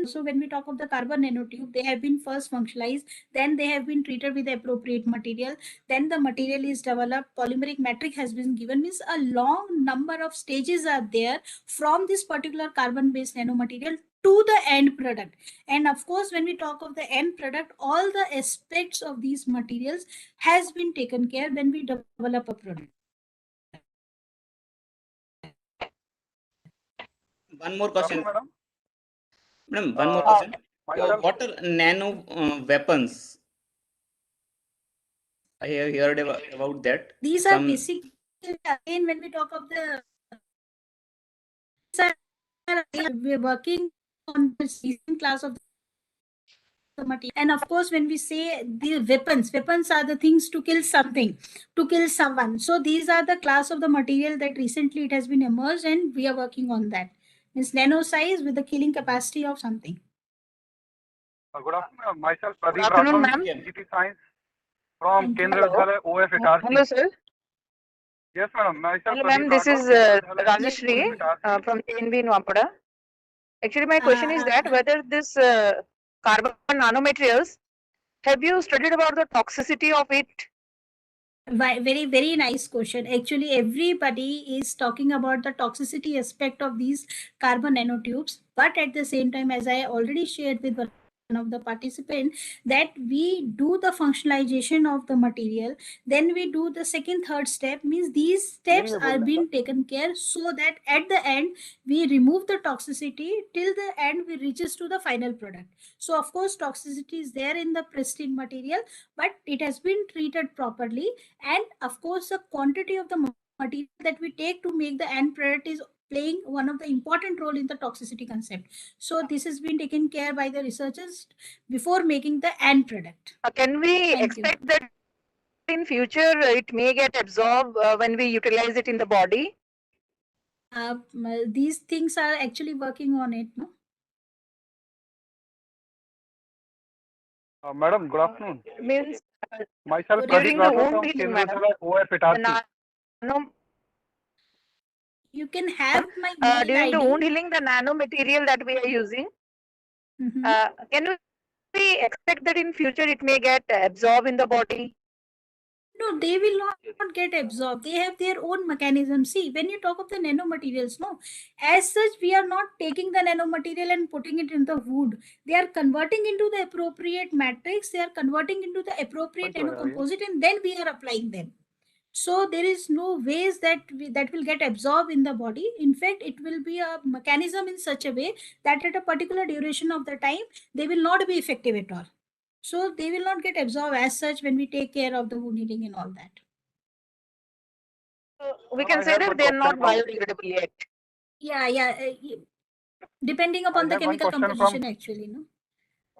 So when we talk of the carbon nanotube, they have been first functionalized, then they have been treated with the appropriate material, then the material is developed, polymeric matrix has been given, means a long number of stages are there from this particular carbon-based nanomaterial to the end product. And of course, when we talk of the end product, all the aspects of these materials has been taken care when we develop a product. One more question. Madam, one more question. What are nano weapons? I have heard about that. These are basically, again, when we talk of the, we are working on the season class of the material. And of course, when we say the weapons are the things to kill something, to kill someone. So these are the class of the material that recently it has been emerged, and we are working on that. Means nano size with the killing capacity of something. Good afternoon. Myself, Pradeep Good afternoon, ma'am. GT Science from Kendriya Vidyalaya OF Itarsi. Hello, sir. Yes, madam. Myself, Hello, Pradeep ma'am. This is Rajashri from TNB Noapada. Actually, my question is that whether this carbon nanomaterials, have you studied about the toxicity of it? Very, very nice question. Actually, everybody is talking about the toxicity aspect of these carbon nanotubes, but at the same time, as I already shared with one of the participant, that we do the functionalization of the material, then we do the second, third step, means these steps are being taken care so that at the end we remove the toxicity till the end we reaches to the final product. So of course toxicity is there in the pristine material, but it has been treated properly, and of course the quantity of the material that we take to make the end product is playing one of the important role in the toxicity concept. So this has been taken care by the researchers before making the end product. Can we expect that in future it may get absorbed when we utilize it in the body? These things are actually working on it, no? Madam, good afternoon. Means Myself, during the wound from healing, Kendra madam, OF you can have my mail during ID. the wound healing, the nano material that we are using, can we expect that in future it may get absorbed in the body? No, they will not get absorbed. They have their own mechanism. See, when you talk of the nanomaterials, no, as such, we are not taking the nanomaterial and putting it in the wood. They are converting into the appropriate matrix. They are converting into the appropriate nanocomposite, and then we are applying them. So there is no ways that that will get absorbed in the body. In fact, it will be a mechanism in such a way that at a particular duration of the time, they will not be effective at all. So they will not get absorbed as such when we take care of the wound healing and all that. We can say that they are not biodegradable yet. Yeah. Depending upon the chemical composition, actually, no.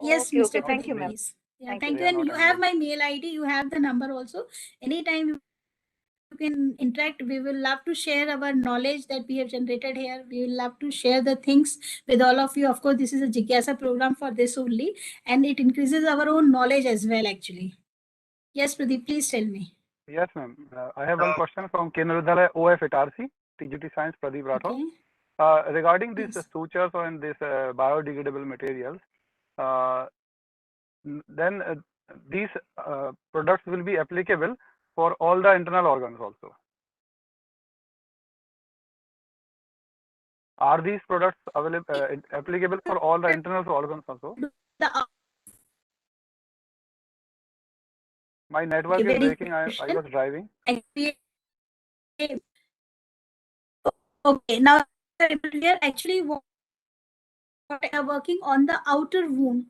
Yes, Mr. Okay, thank you, ma'am. Yeah, thank you. And you have my mail ID. You have the number also. Anytime you can interact. We will love to share our knowledge that we have generated here. We will love to share the things with all of you. Of course, this is a Jigyasa program for this only, and it increases our own knowledge as well, actually. Yes, Pradeep, please tell me. Yes, ma'am. I have one question from Kendra Vidyalaya OF at RC, TGT Science, Pradeep Rathod. Okay. Regarding these sutures and these biodegradable materials, then these products will be applicable for all the internal organs also. Are these products available applicable for all the internal organs also? My network is breaking. I was driving. Okay, now here actually what I are working on the outer wound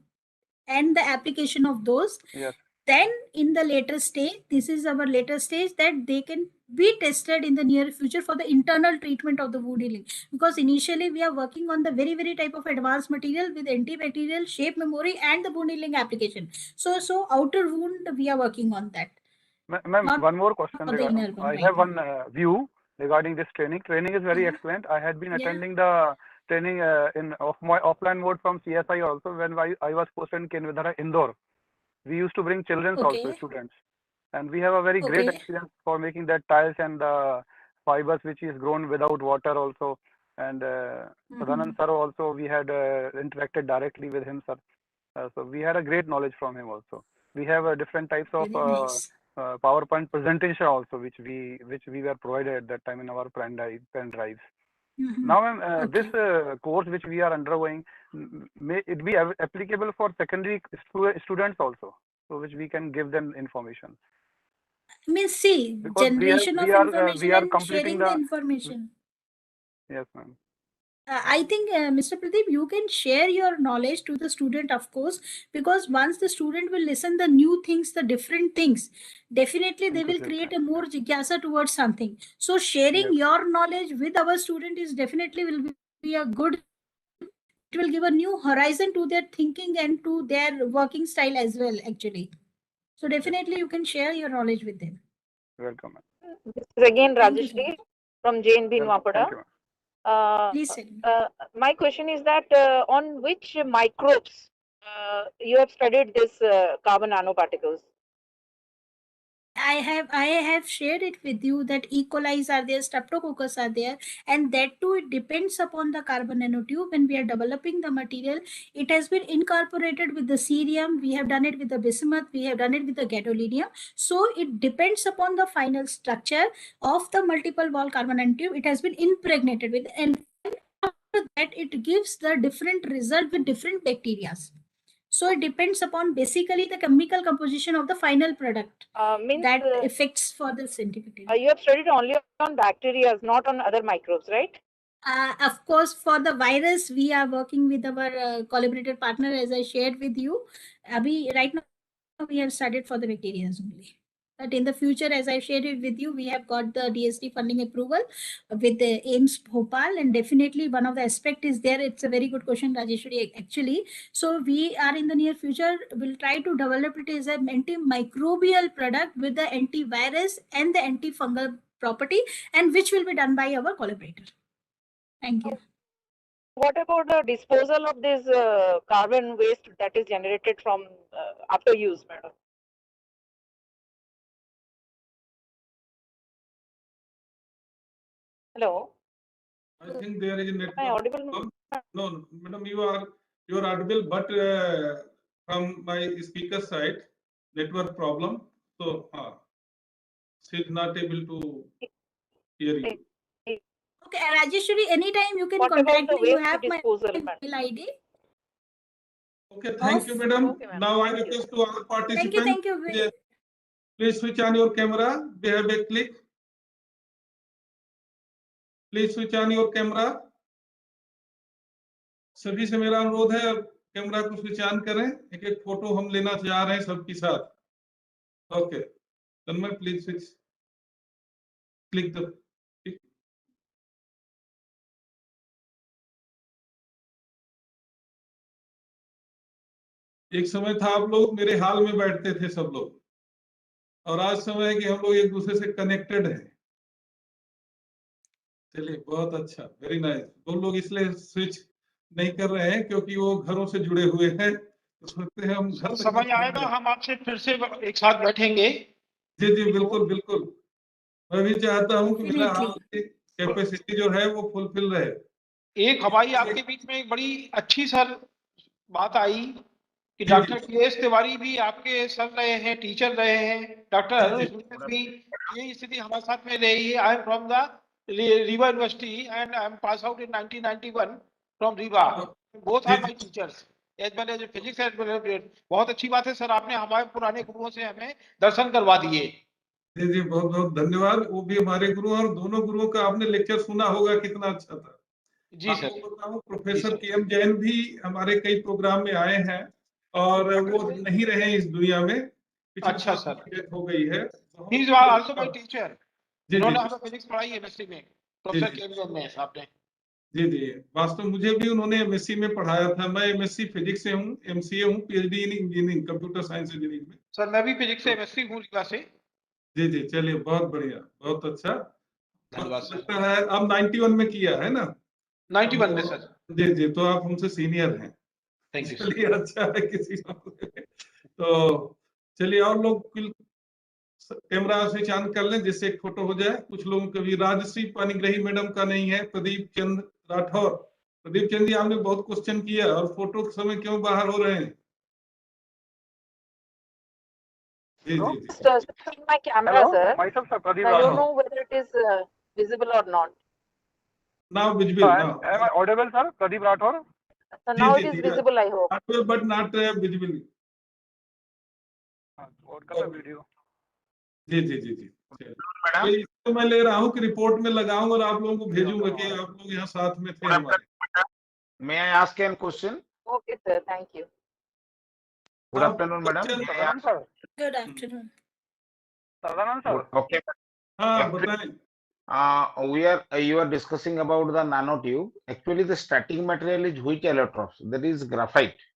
and the application of those. Yes. Then in the later stage, this is our later stage, that they can be tested in the near future for the internal treatment of the wound healing. Because initially we are working on the very type of advanced material with antibacterial, shape memory, and the wound healing application. So outer wound, we are working on that. Ma'am, one more question. I have one view regarding this training. Training is very excellent. I had been attending the training in my offline mode from CSI also when I was posted in Kendra, Indore. We used to bring children also, students, and we have a very great experience for making that tiles and the fibers which is grown without water also. And Sadanand sir also, we had interacted directly with him, sir. So we had a great knowledge from him also. We have different types of PowerPoint presentation also, which we were provided at that time in our pen drives. Now, ma'am, this course which we are undergoing, may it be applicable for secondary students also, so which we can give them information. I mean, see, because generation of information we are and sharing the information. Yes, ma'am. I think, Mr. Pradeep, you can share your knowledge to the student, of course, because once the student will listen the new things, the different things, definitely they will create a more jigyasa towards something. So sharing your knowledge with our student is definitely will be a good, it will give a new horizon to their thinking and to their working style as well, actually. So definitely you can share your knowledge with them. Welcome. This is again Rajeshri from JNB Nwapada. Please tell me. My question is that on which microbes you have studied this carbon nanoparticles? I have shared it with you that E. coli are there, Streptococcus are there, and that too it depends upon the carbon nanotube. When we are developing the material, it has been incorporated with the cerium. We have done it with the bismuth. We have done it with the gadolinium. So it depends upon the final structure of the multiple wall carbon nanotube. It has been impregnated with, and after that it gives the different result with different bacteria. So it depends upon basically the chemical composition of the final product Means that affects for the sensitivity. you have studied only on bacteria, not on other microbes, right? Of course, for the virus, we are working with our collaborated partner, as I shared with you. Right now, we have studied for the bacteria only. But in the future, as I shared it with you, we have got the DST funding approval with the AIMS Bhopal, and definitely one of the aspect is there. It's a very good question, Rajeshwari, actually. So we are in the near future, will try to develop it as an antimicrobial product with the antivirus and the antifungal property, and which will be done by our collaborator. Thank you. What about the disposal of this carbon waste that is generated from after use, madam? Hello. I think there is a network. Am I audible? No, madam, you are audible, but from my speaker side, network problem. So she's not able to hear you. Okay, Rajeshwari, anytime you can What about contact the me. You waste have my disposal, mail ID. Okay, thank you, madam. Okay, ma'am. Now I Thank you. request to all participants. Thank you. Please switch on your camera. We have a click. Please switch on your camera. सभी से मेरा अनुरोध है camera को switch on करें, एक एक photo हम लेना चाह रहे हैं सबके साथ। Okay, Tanmay please switch click the एक समय था आप लोग मेरे हाल में बैठते थे सब लोग, और आज समय है कि हम लोग एक दूसरे से कनेक्टेड हैं। चलिए बहुत अच्छा, वेरी नाइस। वो लोग इसलिए स्विच नहीं कर रहे हैं क्योंकि वो घरों से जुड़े हुए हैं, तो सोचते हैं हम घर समय आएगा हम आपसे फिर से एक साथ बैठेंगे। जी जी बिल्कुल बिल्कुल, मैं भी चाहता हूं कि मेरा आपकी कैपेसिटी जो है वो फुलफिल रहे। एक हवाई आपके बीच में एक बड़ी अच्छी सर बात आई कि डॉक्टर के.एस. तिवारी भी आपके सर रहे हैं, टीचर रहे हैं। डॉक्टर भी ये स्थिति हमारे साथ में रही है। I am from the Rewa university and I am pass out in 1991 from Rewa. Both are my teachers as well as physics as well as. बहुत अच्छी बात है सर, आपने हमारे पुराने गुरुओं से हमें दर्शन करवा दिए। जी जी बहुत बहुत धन्यवाद। वो भी हमारे गुरु, और दोनों गुरुओं का आपने लेक्चर सुना होगा, कितना अच्छा था। जी सर। आपको बताऊं प्रोफेसर के.एम. जैन भी हमारे कई प्रोग्राम में आए हैं और वो नहीं रहे इस दुनिया में। अच्छा सर, डेथ हो गई है। He is also my teacher. जी उन्होंने जी हमें फिजिक्स पढ़ाई है एमएससी में, प्रोफेसर के.एम. जैन ने साहब ने। जी जी, वास्तव मुझे भी उन्होंने एमएससी में पढ़ाया था। मैं एमएससी फिजिक्स से हूँ, एमसीए हूँ, PhD in engineering, computer science engineering में। सर मैं भी फिजिक्स से एमएससी हूँ रीवा से। जी जी चलिए बहुत बढ़िया, बहुत अच्छा। धन्यवाद सर। लगता है अब 91 में किया है ना? 91 में सर। जी जी, तो आप हमसे सीनियर हैं। Thank you. चलिए अच्छा है किसी तो चलिए और लोग कैमरा स्विच ऑन कर लें जिससे एक फोटो हो जाए। कुछ लोगों का भी, राजश्री पानीग्राही मैडम का नहीं है, प्रदीप चंद राठौर। प्रदीप चंद जी, आपने बहुत क्वेश्चन किया और फोटो के समय क्यों बाहर हो रहे हैं? जी जी जी। My camera, sir. Myself, sir, Pradeep I don't Rathore. know whether it is visible or not. Now visible now. Am I audible, sir? Pradeep Rathore. So now it is visible, I hope. Audible but not visible. और कर video. जी जी जी जी। तो मैं ले रहा हूँ कि report में लगाऊं और आप लोगों को भेजूंगा कि आप लोग यहाँ साथ में थे हमारे। May I ask a question? Okay, sir. Thank you. Good afternoon, madam. Sadanand sir. Good afternoon. Sadanand sir. Okay. हाँ बताएं। You are discussing about the nanotube. Actually, the starting material is which allotropes? That is graphite.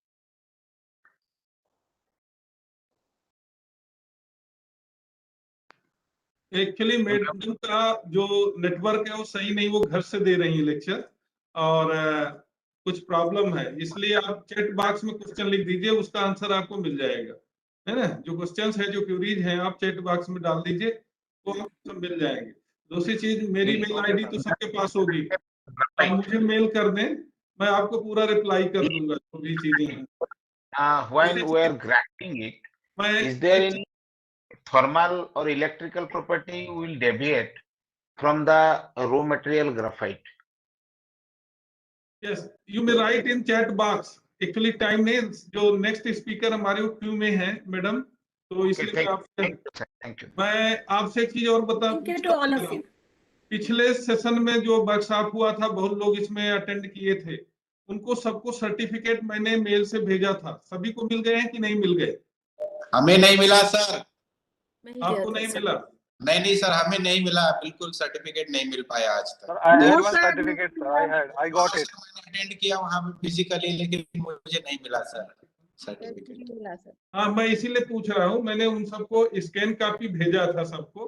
Actually madam का जो network है वो सही नहीं, वो घर से दे रही है लेक्चर और कुछ प्रॉब्लम है, इसलिए आप चैट बॉक्स में क्वेश्चन लिख दीजिए, उसका आंसर आपको मिल जाएगा, है ना? जो क्वेश्चंस है, जो क्वेरीज हैं, आप चैट बॉक्स में डाल दीजिए, वो आपको सब मिल जाएंगे। दूसरी चीज, मेरी मेल आईडी तो सबके पास होगी, आप मुझे मेल कर दें, मैं आपको पूरा रिप्लाई कर दूंगा जो भी चीजें हैं। When we are graphing it, is there any thermal or electrical property will deviate from the raw material graphite? Yes, you may write in chat box actually time नहीं, जो नेक्स्ट स्पीकर हमारे वो क्यू में है madam, तो इसलिए मैं आपसे एक चीज और बता पिछले सेशन में जो वर्कशॉप हुआ था, बहुत लोग इसमें अटेंड किए थे, उनको सबको सर्टिफिकेट मैंने मेल से भेजा था, सभी को मिल गए हैं कि नहीं मिल गए? हमें नहीं मिला सर। आपको नहीं मिला? नहीं सर, हमें नहीं मिला, बिल्कुल सर्टिफिकेट नहीं मिल पाया आज तक। Sir, I had one certificate, sir. I got it. मैंने अटेंड किया वहाँ पे फिजिकली, लेकिन मुझे नहीं मिला सर सर्टिफिकेट। हाँ, मैं इसीलिए पूछ रहा हूँ, मैंने उन सबको स्कैन कॉपी भेजा था सबको,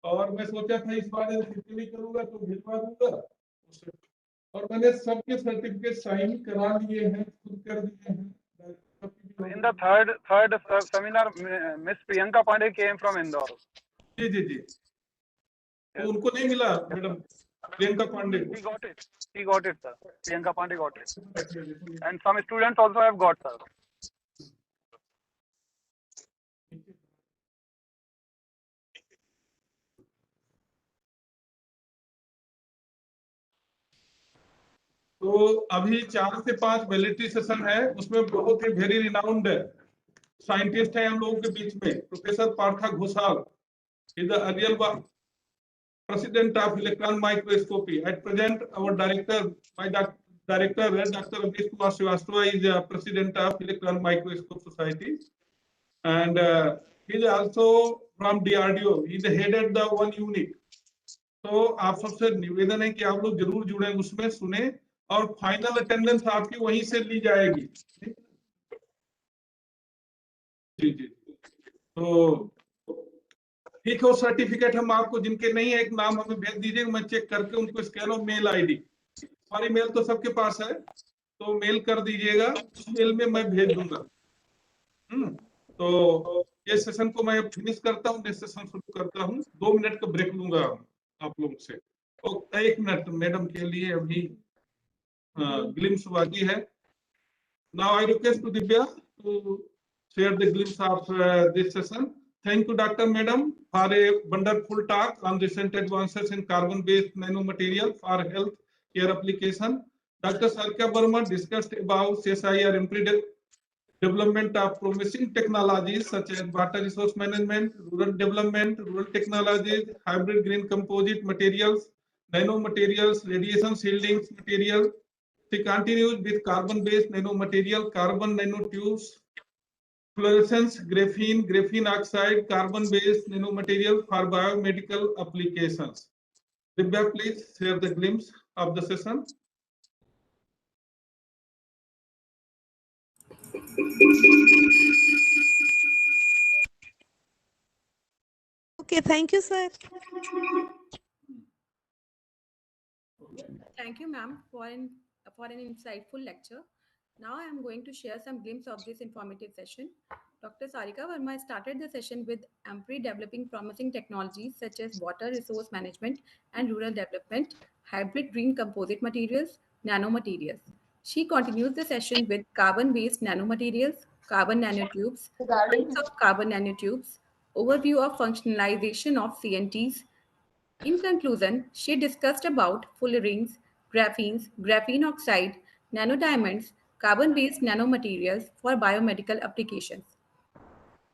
और मैं सोचा था इस बार फिजिकली करूंगा तो भिजवा दूंगा, और मैंने सबके सर्टिफिकेट साइन करा लिए हैं, खुद कर दिए हैं। In the third seminar, Miss Priyanka Pandey came from Indore. जी जी जी, तो उनको नहीं मिला मैडम प्रियंका पांडे को? She got it, sir. Priyanka Pandey got it. And some students also have got, sir. तो अभी 4 से 5 वैलिडिटी सेशन है, उसमें बहुत ही वेरी रिनाउंड साइंटिस्ट है हम लोगों के बीच में, professor Partha Ghoshal, is the earlier president of electron microscopy. At present, our director, my director, Dr. Abhish Kumar Srivastava, is president of Electron Microscope Society, and he is also from DRDO. He headed the one unit. तो आप सबसे निवेदन है कि आप लोग जरूर जुड़े, उसमें सुने, और फाइनल अटेंडेंस आपकी वहीं से ली जाएगी। जी जी, तो ठीक है, सर्टिफिकेट हम आपको जिनके नहीं है, एक नाम हमें भेज दीजिएगा, मैं चेक करके उनको स्कैन और मेल आईडी, हमारी मेल तो सबके पास है, तो मेल कर दीजिएगा, उस मेल में मैं भेज दूंगा। तो ये सेशन को मैं फिनिश करता हूँ, नेक्स्ट सेशन शुरू करता हूँ, 2 मिनट का ब्रेक लूंगा आप लोगों से। और 1 मिनट मैडम के लिए अभी ग्लिम्स बाकी है। Now I request to Divya to share the glimpse of this session. Thank you, Dr. Madam, for a wonderful talk on recent advances in carbon-based nanomaterial for health care application. Dr. Sarika Varma discussed about CSIR-AMPRI development of promising technologies such as water resource management, rural development, rural technologies, hybrid green composite materials, nanomaterials, radiation shielding material. She continues with carbon-based nanomaterial, carbon nanotubes, fluorescence, graphene, graphene oxide, carbon-based nanomaterial for biomedical applications. Divya, please share the glimpse of the session. Okay, thank you, sir. Thank you, ma'am, for an insightful lecture. Now I am going to share some glimpse of this informative session. Dr. Sarika Varma started the session with AMPRI developing promising technologies such as water resource management and rural development, hybrid green composite materials, nanomaterials. She continues the session with carbon-based nanomaterials, carbon nanotubes, types of carbon nanotubes, overview of functionalization of CNTs. In conclusion, she discussed about fullerenes, graphenes, graphene oxide, nanodiamonds, carbon-based nanomaterials for biomedical applications.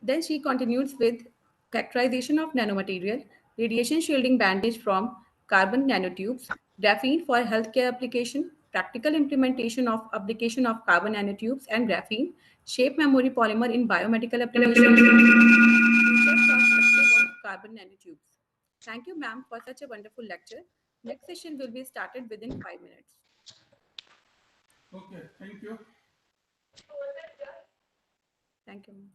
Then she continues with characterization of nanomaterial, radiation shielding bandage from carbon nanotubes, graphene for healthcare application, practical implementation of application of carbon nanotubes and graphene, shape memory polymer in biomedical applications, research perspective of carbon nanotubes. Thank you, ma'am, for such a wonderful lecture. Next session will be started within 5 minutes. Okay, thank you. Thank you, ma'am.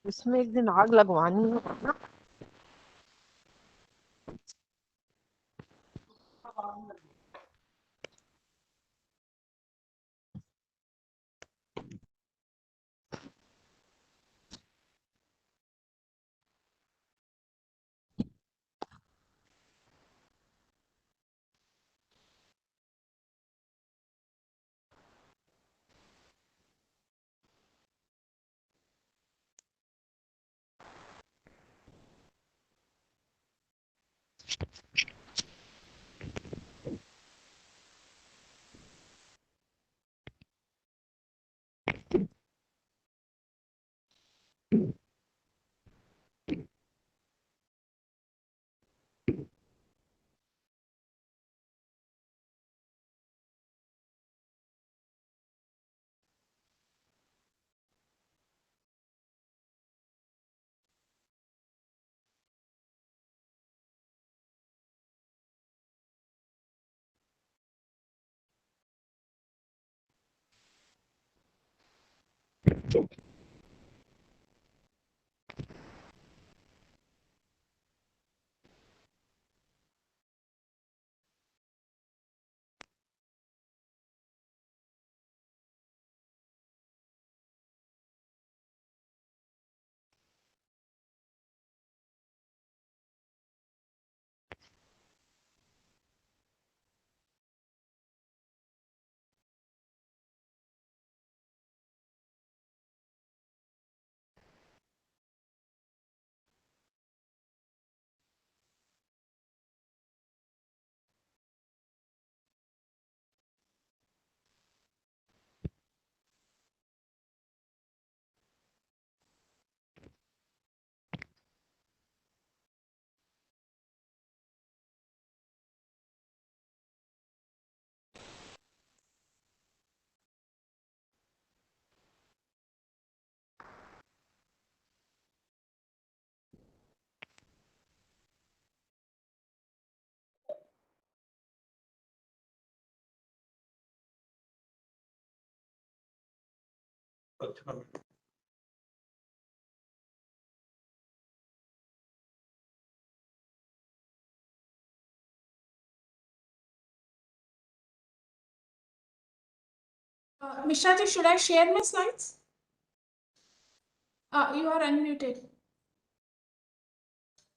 इसमें एक दिन आग लगवानी है ना। Mishraji, should I share my slides? You are unmuted.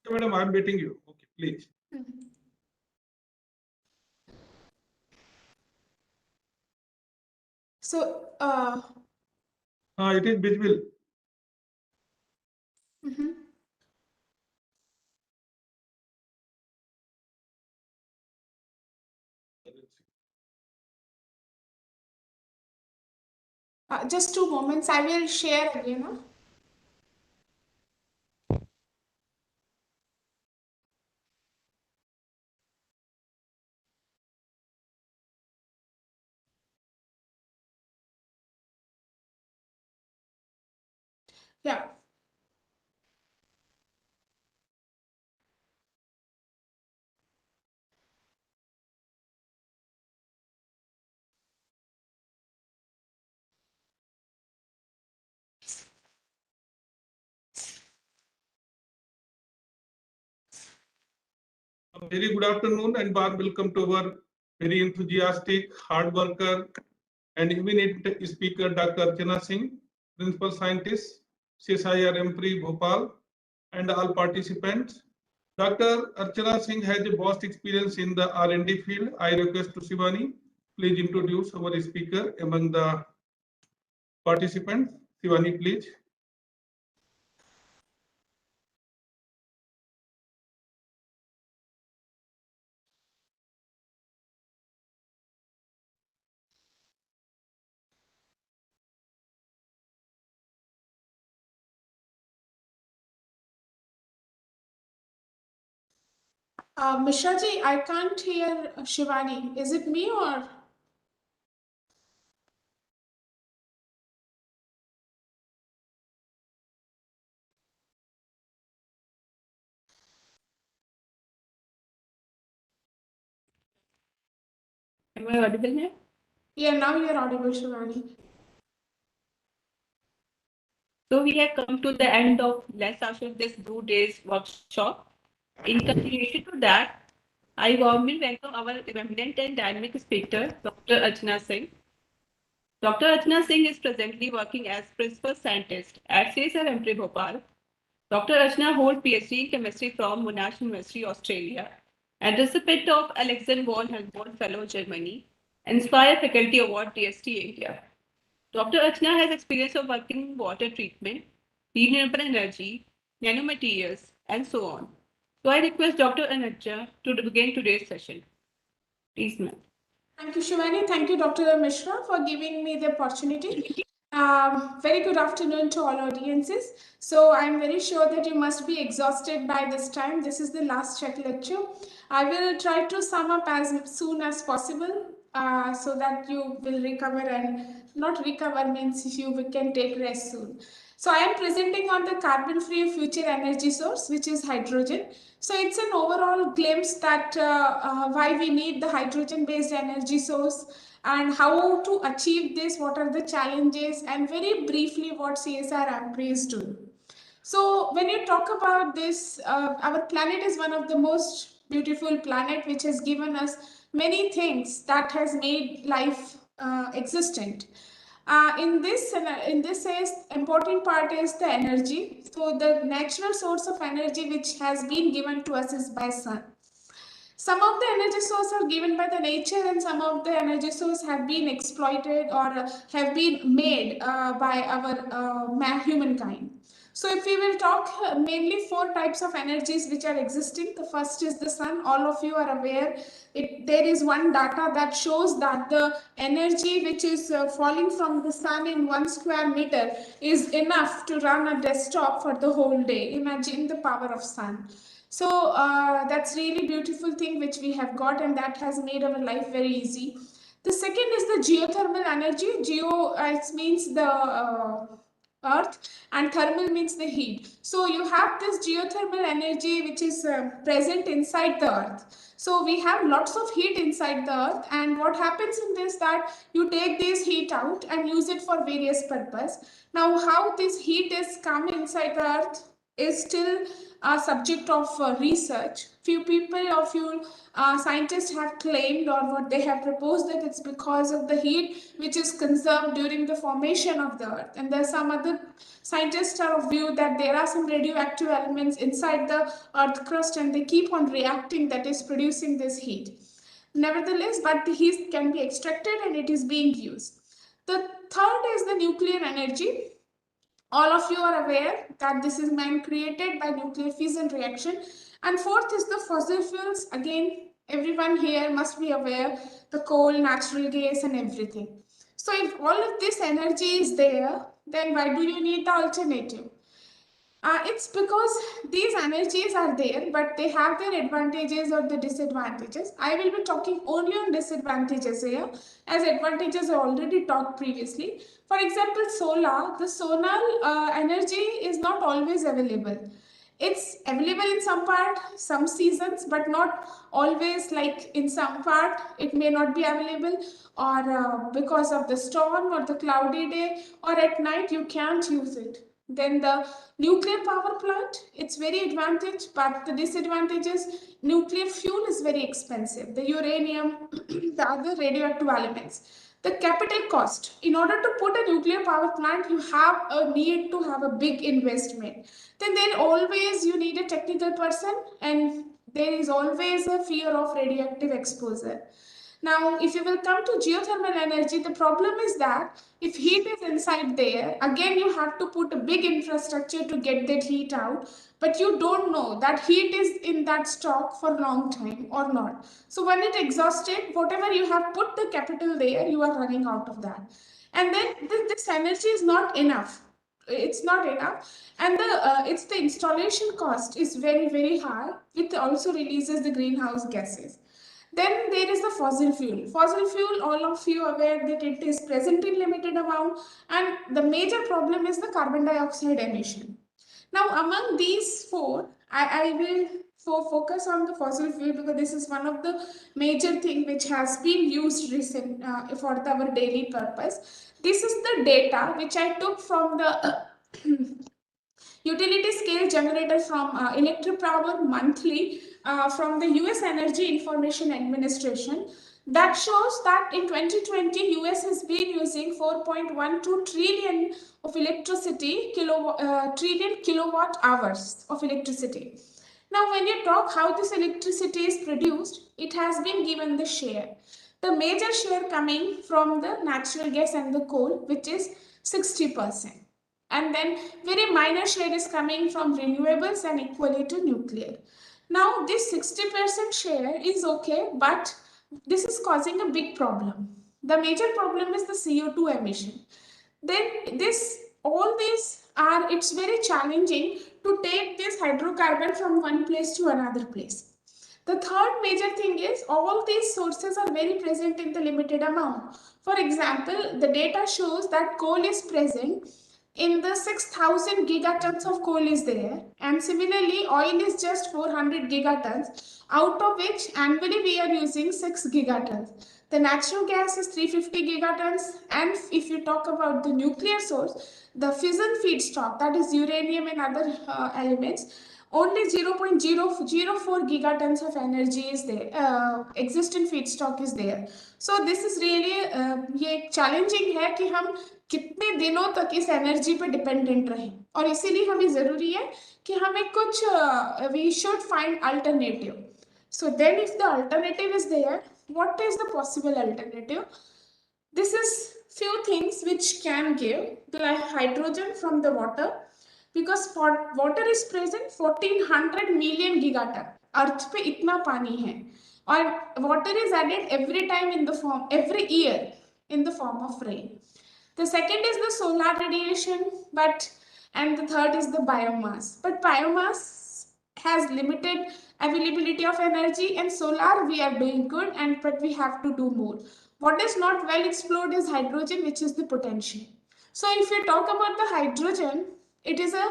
Madam, I'm waiting you. Okay, please. So, it is visible. just 2 moments. I will share again. Huh? Yeah. A very good afternoon and warm welcome to our very enthusiastic, hard worker and eminent speaker, Dr. Archana Singh, Principal Scientist, CSIR-AMPRI, Bhopal, and all participants. Dr. Archana Singh has a vast experience in the R&D field. I request to Shivani, please introduce our speaker among the participants. Shivani, please. Mishraji, I can't hear Shivani. Is it me or? Am I audible now? Yeah, now you're audible, Shivani. So we have come to the end of last session of this 2 days workshop. In continuation to that, I warmly welcome our eminent and dynamic speaker, Dr. Archana Singh. Dr. Archana Singh is presently working as principal scientist at CSIR-AMPRI Bhopal. Dr. Archana holds PhD in chemistry from Monash University, Australia, and recipient of Alexander von Humboldt Fellow, Germany, Inspire Faculty Award, DST, India. Dr. Archana has experience of working in water treatment, renewable energy, nanomaterials, and so on. So I request Dr. Archana to begin today's session. Please, ma'am. Thank you, Shivani. Thank you, Dr. Mishra, for giving me the opportunity. Very good afternoon to all audiences. So I'm very sure that you must be exhausted by this time. This is the last check lecture. I will try to sum up as soon as possible so that you will recover, and not recover means you can take rest soon. So I am presenting on the carbon-free future energy source, which is hydrogen. So it's an overall glimpse that why we need the hydrogen-based energy source and how to achieve this, what are the challenges, and very briefly what CSIR-AMPRI is doing. So when you talk about this, our planet is one of the most beautiful planet which has given us many things that has made life existent. In this important part is the energy. So the natural source of energy which has been given to us is by sun. Some of the energy sources are given by the nature, and some of the energy sources have been exploited or have been made by our humankind. So if we will talk mainly 4 types of energies which are existing. The first is the sun. All of you are aware. There is one data that shows that the energy which is falling from the sun in 1 square meter is enough to run a desktop for the whole day. Imagine the power of sun. So that's really beautiful thing which we have got, and that has made our life very easy. The second is the geothermal energy. Geo it means the earth, and thermal means the heat. So you have this geothermal energy which is present inside the earth. So we have lots of heat inside the earth, and what happens in this, that you take this heat out and use it for various purpose. Now how this heat is come inside the earth is still a subject of research. Few scientists have claimed, or what they have proposed, that it's because of the heat which is conserved during the formation of the earth. And there's some other scientists are of view that there are some radioactive elements inside the earth crust, and they keep on reacting, that is producing this heat. Nevertheless, but the heat can be extracted and it is being used. The third is the nuclear energy. All of you are aware that this is created by nuclear fission reaction. And fourth is the fossil fuels. Again, everyone here must be aware, the coal, natural gas, and everything. So if all of this energy is there, then why do you need the alternative? It's because these energies are there, but they have their advantages or the disadvantages. I will be talking only on disadvantages here, as advantages I already talked previously. For example, the solar energy is not always available. It's available in some part, some seasons, but not always. Like in some part, it may not be available, or because of the storm or the cloudy day, or at night you can't use it. Then the nuclear power plant, it's very advantage, but the disadvantage is nuclear fuel is very expensive. The uranium, the other radioactive elements. The capital cost. In order to put a nuclear power plant, you have a need to have a big investment. Then always you need a technical person, and there is always a fear of radioactive exposure. Now, if you will come to geothermal energy, the problem is that if heat is inside there, again you have to put a big infrastructure to get that heat out, but you don't know that heat is in that stock for a long time or not. So when it exhausted, whatever you have put the capital there, you are running out of that. And then this energy is not enough. It's not enough, and it's the installation cost is very, very high. It also releases the greenhouse gases. Then there is the fossil fuel. Fossil fuel, all of you are aware that it is present in limited amount, and the major problem is the carbon dioxide emission. Now, among these 4, I will focus on the fossil fuel because this is one of the major thing which has been used recent for our daily purpose. This is the data which I took from the utility scale generator from Electric Power Monthly from the US Energy Information Administration. That shows that in 2020, US has been using 4.12 trillion of electricity, trillion kilowatt hours of electricity. Now, when you talk how this electricity is produced, it has been given the share. The major share coming from the natural gas and the coal, which is 60%. And then very minor share is coming from renewables and equally to nuclear. Now, this 60% share is okay, but this is causing a big problem. The major problem is the CO2 emission. Then it's very challenging to take this hydrocarbon from one place to another place. The third major thing is all these sources are very present in the limited amount. For example, the data shows that coal is present in the 6,000 gigatons of coal is there, and similarly oil is just 400 gigatons, out of which annually we are using 6 gigatons. The natural gas is 350 gigatons, and if you talk about the nuclear source, the fission feedstock, that is uranium and other elements, only 0.004 gigatons of energy is there, existing feedstock is there. So this is really ये challenging है कि हम कितने दिनों तक इस energy पे dependent रहें, और इसीलिए हमें जरूरी है कि हमें कुछ we should find alternative. So then if the alternative is there, what is the possible alternative? This is few things which can give the hydrogen from the water, because for water is present 1400 million gigaton. अर्थ पे इतना पानी है, और water is added every time in the form, every year in the form of rain. The second is the solar radiation, and the third is the biomass. But biomass has limited availability of energy, and solar we are doing good, but we have to do more. What is not well explored is hydrogen, which is the potential. So if you talk about the hydrogen, it is a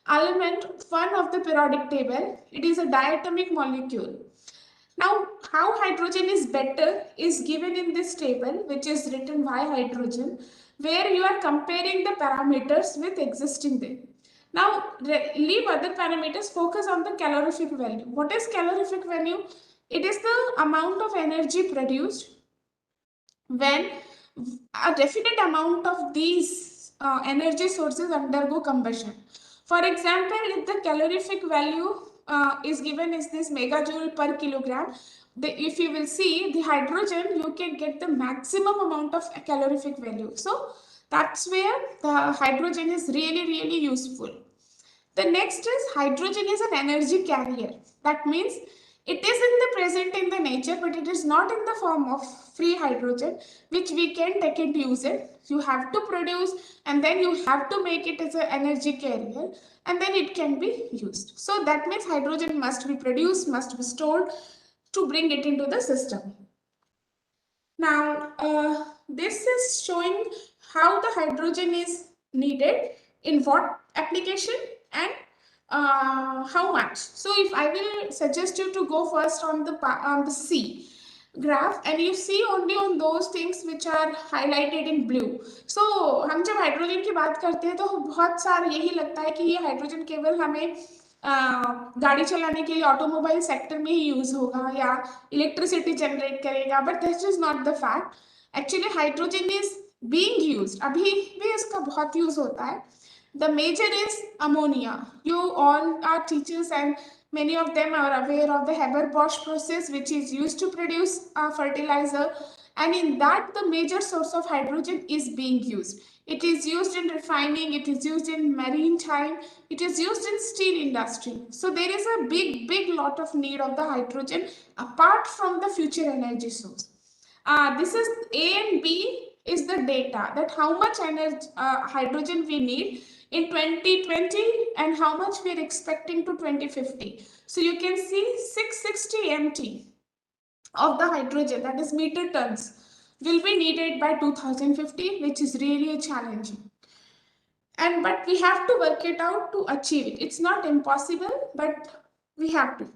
element 1 of the periodic table. It is a diatomic molecule. Now, how hydrogen is better is given in this table, which is written why hydrogen, where you are comparing the parameters with existing there. Now, leave other parameters, focus on the calorific value. What is calorific value? It is the amount of energy produced when a definite amount of these energy sources undergo combustion. For example, if the calorific value is given as this megajoule per kilogram, if you will see the hydrogen, you can get the maximum amount of calorific value. So that's where the hydrogen is really useful. The next is hydrogen is an energy carrier. That means it is present in the nature, but it is not in the form of free hydrogen, which we can take and use it. You have to produce, and then you have to make it as an energy carrier, and then it can be used. So that means hydrogen must be produced, must be stored to bring it into the system. Now, this is showing how the hydrogen is needed, in what application, and how much. So if I will suggest you to go first on the C graph, and you see only on those things which are highlighted in blue. So हम जब hydrogen की बात करते हैं तो बहुत सारा यही लगता है कि ये हाइड्रोजन केवल हमें गाड़ी चलाने के लिए ऑटोमोबाइल सेक्टर में ही यूज होगा या इलेक्ट्रिसिटी जनरेट करेगा, but this is not the fact. Actually hydrogen is being used, अभी भी इसका बहुत यूज होता है. The major is ammonia. You all are teachers and many of them are aware of the Haber-Bosch process, which is used to produce fertilizer. And in that, the major source of hydrogen is being used. It is used in refining, it is used in maritime, it is used in steel industry. So there is a big lot of need of the hydrogen apart from the future energy source. This is A and B is the data that how much energy, hydrogen we need in 2020 and how much we are expecting to 2050. So you can see 660 MT of the hydrogen, that is meter tons, will be needed by 2050, which is really challenging. But we have to work it out to achieve it. It's not impossible, but we have to.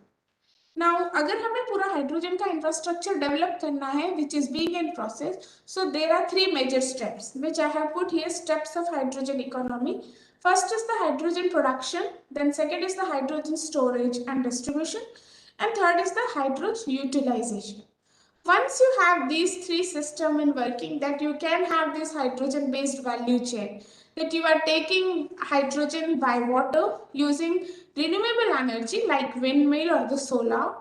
Now अगर हमें पूरा hydrogen का infrastructure develop करना है which is being in process, so there are 3 major steps which I have put here, steps of hydrogen economy. First is the hydrogen production, then second is the hydrogen storage and distribution, and third is the hydrogen utilization. Once you have these 3 systems in working, that you can have this hydrogen based value chain, that you are taking hydrogen by water using renewable energy like windmill or the solar,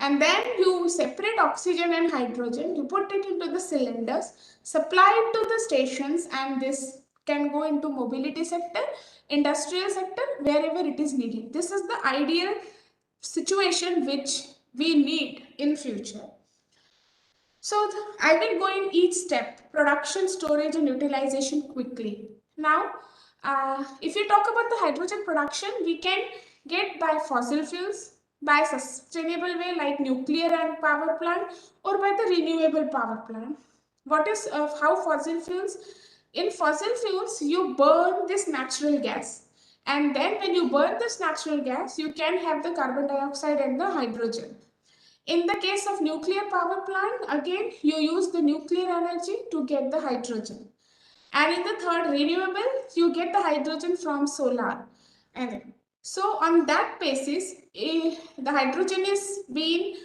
and then you separate oxygen and hydrogen, you put it into the cylinders, supply it to the stations, and this can go into mobility sector, industrial sector, wherever it is needed. This is the ideal situation which we need in future. So I will go in each step, production, storage and utilization quickly. Now, if we talk about the hydrogen production, we can get by fossil fuels, by sustainable way like nuclear and power plant, or by the renewable power plant. What is how fossil fuels? In fossil fuels, you burn this natural gas. And then when you burn this natural gas, you can have the carbon dioxide and the hydrogen. In the case of nuclear power plant, again, you use the nuclear energy to get the hydrogen. And in the third, renewable, you get the hydrogen from solar. And so on that basis, the hydrogen is being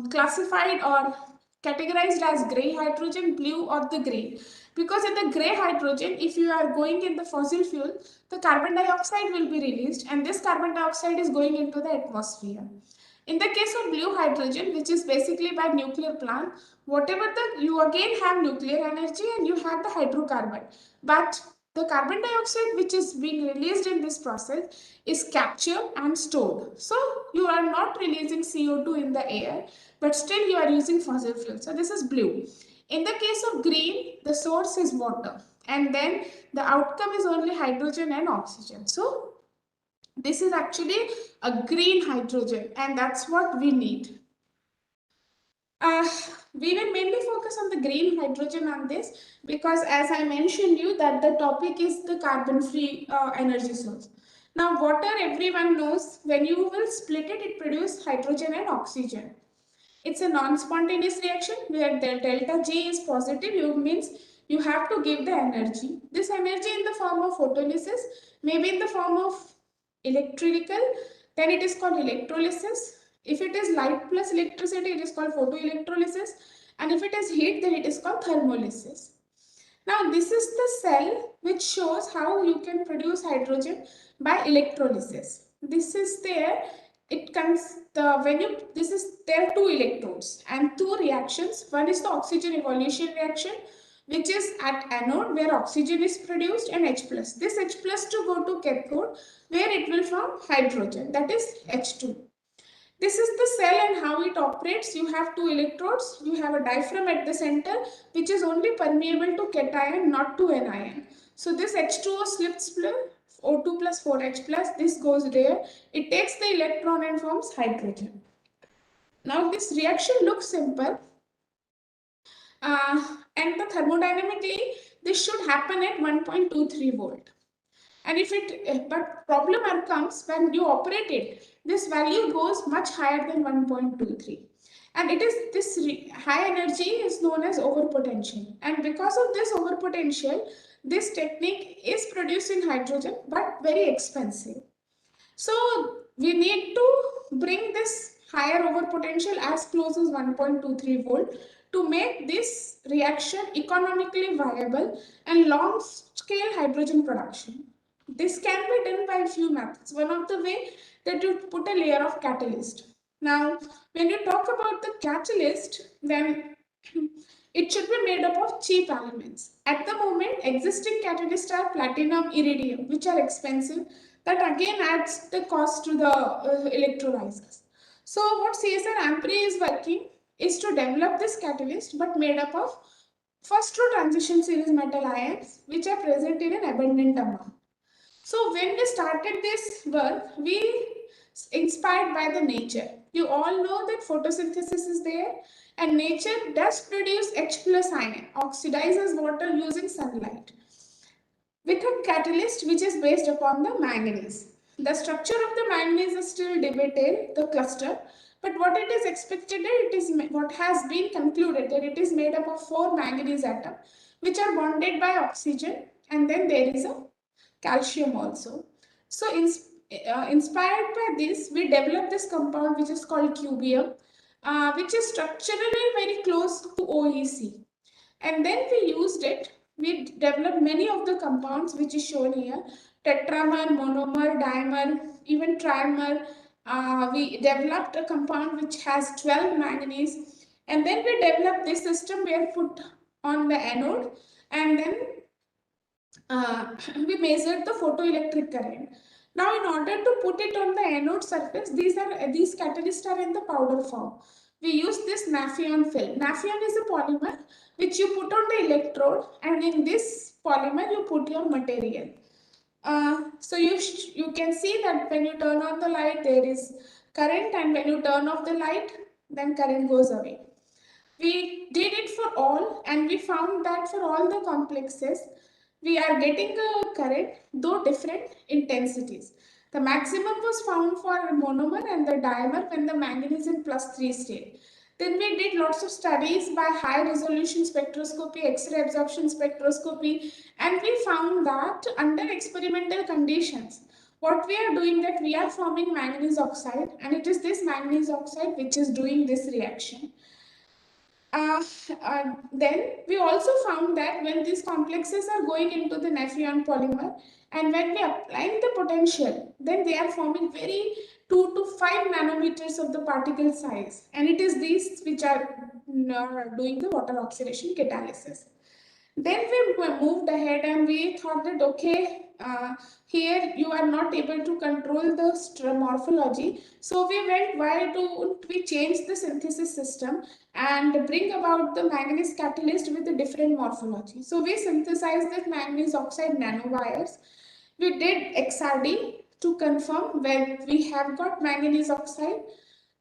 classified or categorized as gray hydrogen, blue or the green. Because in the gray hydrogen, if you are going in the fossil fuel, the carbon dioxide will be released and this carbon dioxide is going into the atmosphere. In the case of blue hydrogen, which is basically by nuclear plant, whatever you again have nuclear energy and you have the hydrocarbon, but the carbon dioxide which is being released in this process is captured and stored. So you are not releasing CO2 in the air, but still you are using fossil fuel. So this is blue. In the case of green, the source is water and then the outcome is only hydrogen and oxygen. So this is actually a green hydrogen and that's what we need. We will mainly focus on the green hydrogen on this because as I mentioned you that the topic is the carbon free energy source. Now water everyone knows, when you will split it, it produces hydrogen and oxygen. It's a non-spontaneous reaction where the delta G is positive, means you have to give the energy. This energy in the form of photolysis, maybe in the form of electrical, then it is called electrolysis. If it is light plus electricity, it is called photoelectrolysis. And if it is heat, then it is called thermolysis. Now, this is the cell which shows how you can produce hydrogen by electrolysis. This is there. It comes there are 2 electrodes and 2 reactions. One is the oxygen evolution reaction, which is at anode where oxygen is produced and H+. This H+ to go to cathode where it will form hydrogen, that is H2. This is the cell and how it operates. You have 2 electrodes. You have a diaphragm at the center which is only permeable to cation, not to anion. So this H2O slip split, O2 plus 4H plus, this goes there. It takes the electron and forms hydrogen. Now this reaction looks simple. And the thermodynamically, this should happen at 1.23 volt. And if but problem comes when you operate it, this value goes much higher than 1.23. And it is this high energy is known as overpotential. And because of this overpotential, this technique is producing hydrogen, but very expensive. So we need to bring this higher overpotential as close as 1.23 volt to make this reaction economically viable and long scale hydrogen production. This can be done by a few methods. One of the way that you put a layer of catalyst. Now, when you talk about the catalyst, then it should be made up of cheap elements. At the moment, existing catalysts are platinum, iridium, which are expensive. That again adds the cost to the electrolyzers. So what CSIR-AMPRI is working is to develop this catalyst, but made up of first 2 transition series metal ions, which are present in an abundant amount. So when we started this work, we inspired by the nature. You all know that photosynthesis is there and nature does produce H+ ion, oxidizes water using sunlight with a catalyst which is based upon the manganese. The structure of the manganese is still debated, the cluster, but what it is expected, it is what has been concluded that it is made up of 4 manganese atoms which are bonded by oxygen, and then there is a calcium also. So inspired by this, we developed this compound which is called cubium, which is structurally very close to OEC. And then we used it, we developed many of the compounds which is shown here, tetramer, monomer, dimer, even trimer. We developed a compound which has 12 manganese, and then we developed this system where put on the anode, and then we measured the photoelectric current. Now, in order to put it on the anode surface, these catalysts are in the powder form. We use this Nafion film. Nafion is a polymer which you put on the electrode, and in this polymer you put your material. So you can see that when you turn on the light, there is current, and when you turn off the light, then current goes away. We did it for all, and we found that for all the complexes, we are getting a current, though different intensities. The maximum was found for monomer and the dimer when the manganese is in +3 state. Then we did lots of studies by high resolution spectroscopy, X-ray absorption spectroscopy, and we found that under experimental conditions, what we are doing that we are forming manganese oxide, and it is this manganese oxide which is doing this reaction. Then we also found that when these complexes are going into the Nafion polymer, and when we apply the potential, then they are forming very 2 to 5 nanometers of the particle size, and it is these which are doing the water oxidation catalysis. Then we moved ahead and we thought that, okay, here you are not able to control the morphology. So we went, why don't we change the synthesis system and bring about the manganese catalyst with a different morphology. So we synthesized the manganese oxide nanowires. We did XRD to confirm where we have got manganese oxide.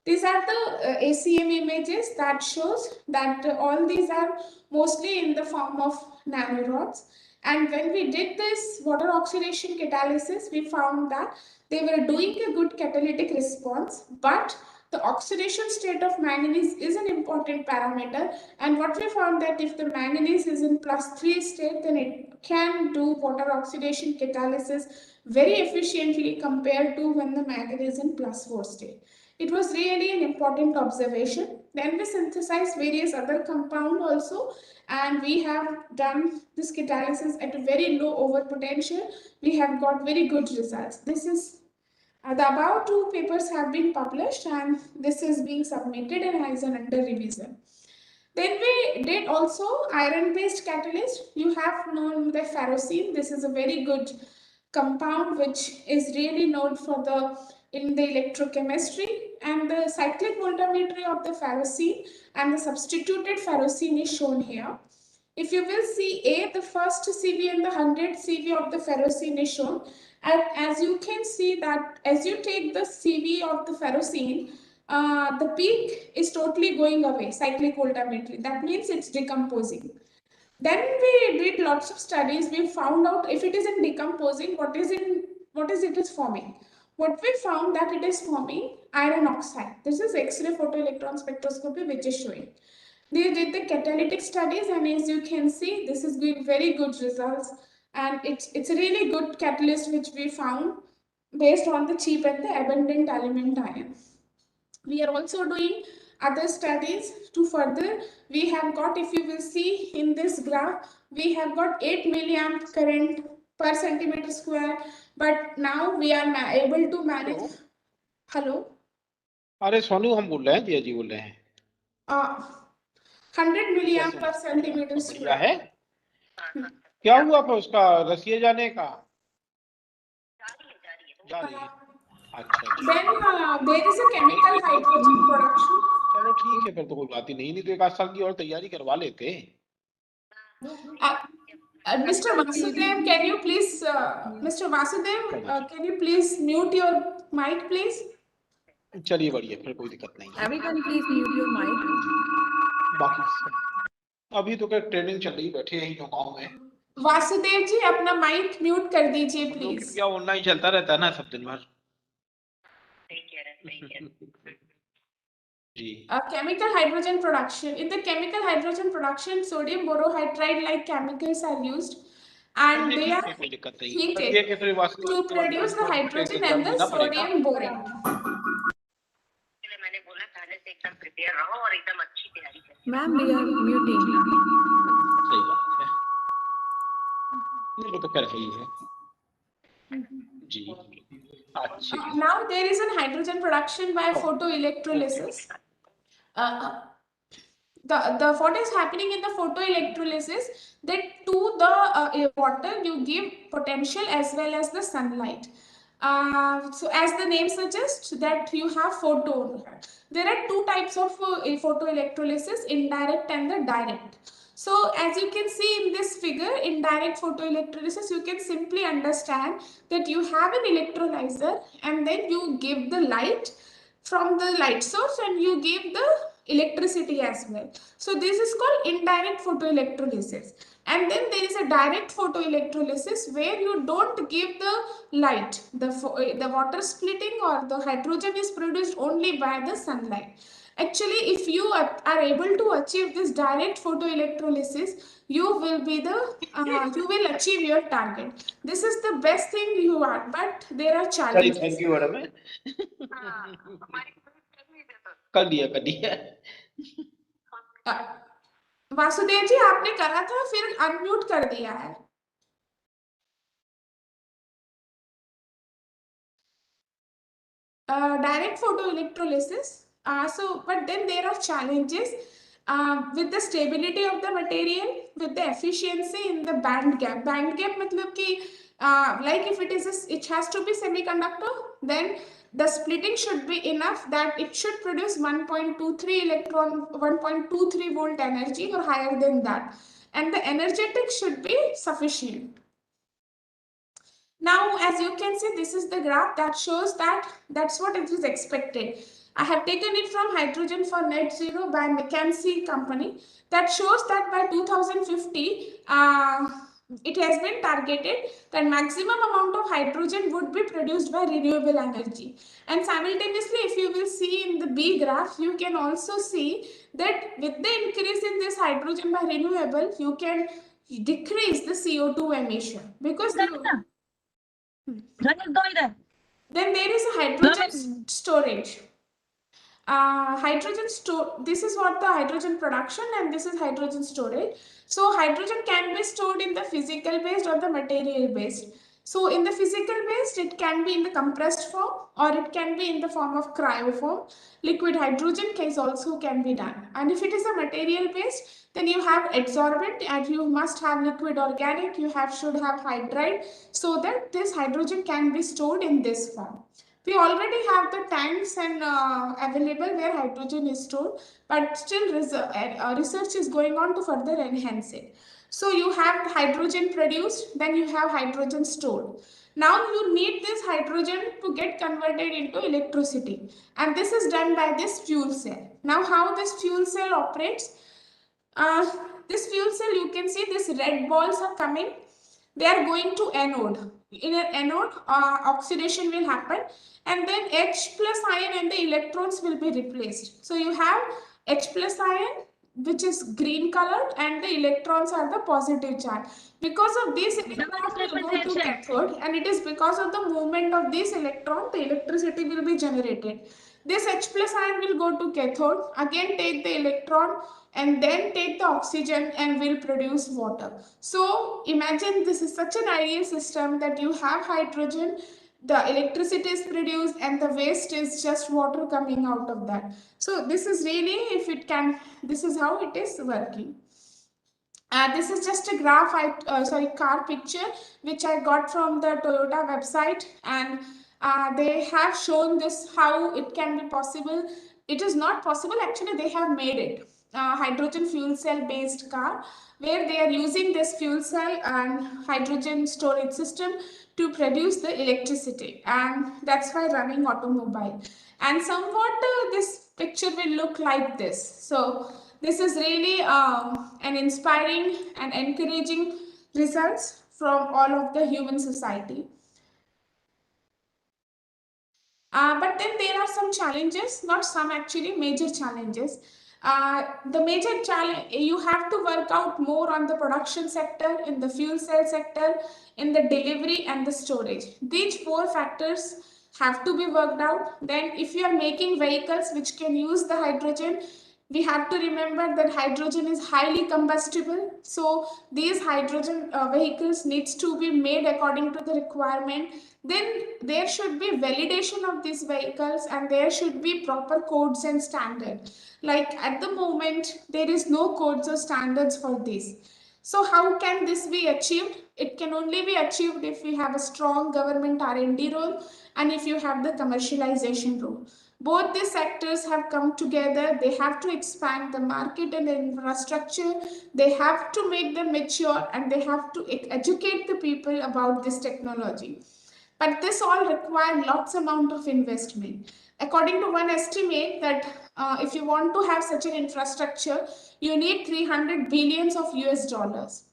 These are the ACM images that shows that all these are mostly in the form of nanorods. And when we did this water oxidation catalysis, we found that they were doing a good catalytic response, but the oxidation state of manganese is an important parameter. And what we found that if the manganese is in +3 state, then it can do water oxidation catalysis very efficiently compared to when the manganese is in +4 state. It was really an important observation. Then we synthesized various other compounds also, and we have done this catalysis at a very low overpotential. We have got very good results. This is the above 2 papers have been published, and this is being submitted and is under revision. Then we did also iron-based catalyst. You have known the ferrocene. This is a very good compound which is really known for in the electrochemistry, and the cyclic voltammetry of the ferrocene and the substituted ferrocene is shown here. If you will see the first CV and the 100 CV of the ferrocene is shown, and as you can see that as you take the CV of the ferrocene, the peak is totally going away, cyclic voltammetry. That means it's decomposing. Then we did lots of studies. We found out if it is in decomposing, what is it forming. What we found that it is forming iron oxide. This is X-ray photoelectron spectroscopy which is showing. They did the catalytic studies, and as you can see, this is giving very good results, and it's a really good catalyst which we found based on the cheap and the abundant element iron. We are also doing other studies to further. We have got, if you will see in this graph, we have got 8 milliamp current per centimeter square, but now we are able to manage. Hello? अरे सोनू हम बोल रहे हैं, जिया जी बोल रहे हैं. 100 milliamp per centimeter square. है? क्या हुआ फिर उसका रसिए जाने का? अच्छा. Then there is a chemical hydrogen production. चलो ठीक है, फिर तो कोई बात ही नहीं तो 1 आध साल की और तैयारी करवा लेते. Mr. Vasudev, can you please, Mr. Vasudev, can you please mute your mic, please? चलिए बढ़िया, फिर कोई दिक्कत नहीं है. Everyone please mute your mic. बाकी अभी तो क्या ट्रेनिंग चल रही, बैठे हैं गाँव में. वासुदेव जी अपना माइक म्यूट कर दीजिए प्लीज। क्या ऑनलाइन चलता रहता है ना सब दिन भर। Chemical hydrogen production. In the chemical hydrogen production, sodium borohydride like chemicals are used and they are heated to produce the hydrogen and the sodium borate. Ma'am, we are muting. सही बात है, वो तो कर ही है जी। Now there is a hydrogen production by photoelectrolysis. The what is happening in the photoelectrolysis, that to the water you give potential as well as the sunlight. So as the name suggests that you have photon. There are two types of photoelectrolysis, indirect and the direct. So as you can see in this figure, indirect photoelectrolysis, you can simply understand that you have an electrolyzer and then you give the light from the light source and you give the electricity as well. So this is called indirect photoelectrolysis. And then there is a direct photoelectrolysis where you don't give the light. The water splitting or the hydrogen is produced only by the sunlight. Actually, if you are able to achieve this direct photoelectrolysis, you will be the you will achieve your target. This is the best thing you are, but there are challenges. Thank you, madam. कर दिया वासुदेव जी आपने करा था, फिर unmute कर दिया है। Direct photoelectrolysis. But then there are challenges with the stability of the material, with the efficiency in the band gap. Band gap मतलब कि like if it has to be semiconductor, then the splitting should be enough that it should produce 1.23 volt energy or higher than that, and the energetic should be sufficient. Now, as you can see, this is the graph that shows that that's what it is expected. I have taken it from Hydrogen for Net Zero by McKinsey company that shows that by 2050, it has been targeted that maximum amount of hydrogen would be produced by renewable energy. And simultaneously, if you will see in the B graph, you can also see that with the increase in this hydrogen by renewable, you can decrease the CO2 emission because then there is a hydrogen storage. This is what the hydrogen production and this is hydrogen storage. So hydrogen can be stored in the physical based or the material based. So in the physical based, it can be in the compressed form or it can be in the form of cryo form. Liquid hydrogen case also can be done. And if it is a material based, then you have adsorbent and you must have liquid organic, should have hydride, so that this hydrogen can be stored in this form. We already have the tanks and available where hydrogen is stored, but still research is going on to further enhance it. So you have hydrogen produced, then you have hydrogen stored. Now you need this hydrogen to get converted into electricity, and this is done by this fuel cell. Now how this fuel cell operates? This fuel cell, you can see these red balls are coming. They are going to anode. In an anode, oxidation will happen, and then H plus ion and the electrons will be replaced. So you have H plus ion, which is green colored, and the electrons are the positive charge. Because of this, electrons will go to cathode, and it is because of the movement of this electron, the electricity will be generated. This H plus ion will go to cathode, again take the electron and then take the oxygen and will produce water. So imagine this is such an ideal system that you have hydrogen, the electricity is produced and the waste is just water coming out of that. So this is really, if it can, this is how it is working. This is just a graph, car picture, which I got from the Toyota website, and they have shown this, how it can be possible. It is not possible, actually they have made it. Hydrogen fuel cell based car, where they are using this fuel cell and hydrogen storage system to produce the electricity, and that's why running automobile. And somewhat this picture will look like this. So this is really an inspiring and encouraging results from all of the human society. But then there are some challenges, not some actually, major challenges. The major challenge, you have to work out more on the production sector, in the fuel cell sector, in the delivery and the storage. These 4 factors have to be worked out. Then if you are making vehicles which can use the hydrogen, we have to remember that hydrogen is highly combustible. So these hydrogen vehicles needs to be made according to the requirement. Then there should be validation of these vehicles and there should be proper codes and standards. Like at the moment, there is no codes or standards for this. So how can this be achieved? It can only be achieved if we have a strong government R&D role and if you have the commercialization role. Both these sectors have come together. They have to expand the market and the infrastructure. They have to make them mature and they have to educate the people about this technology. But this all requires lots amount of investment. According to one estimate that if you want to have such an infrastructure, you need 300 billions of US dollars.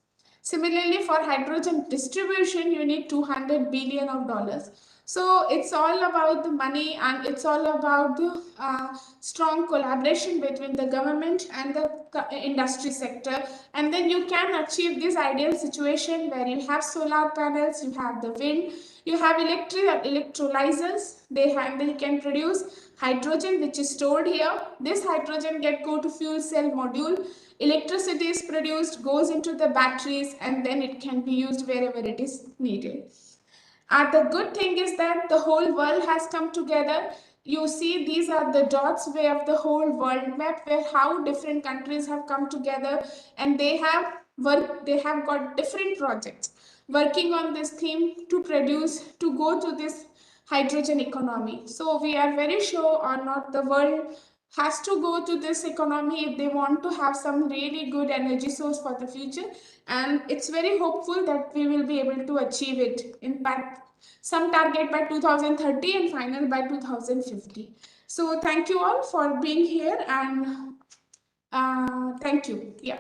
Similarly, for hydrogen distribution, you need 200 billion of dollars. So it's all about the money and it's all about the strong collaboration between the government and the industry sector. And then you can achieve this ideal situation where you have solar panels, you have the wind, you have electrolyzers, they can produce hydrogen which is stored here. This hydrogen go to fuel cell module. Electricity is produced, goes into the batteries, and then it can be used wherever it is needed. The good thing is that the whole world has come together. You see, these are the dots way of the whole world map where how different countries have come together and they have got different projects working on this theme to go to this hydrogen economy. So we are very sure or not the world has to go to this economy if they want to have some really good energy source for the future. And it's very hopeful that we will be able to achieve it. In fact, some target by 2030 and final by 2050. So thank you all for being here and thank you. Yeah.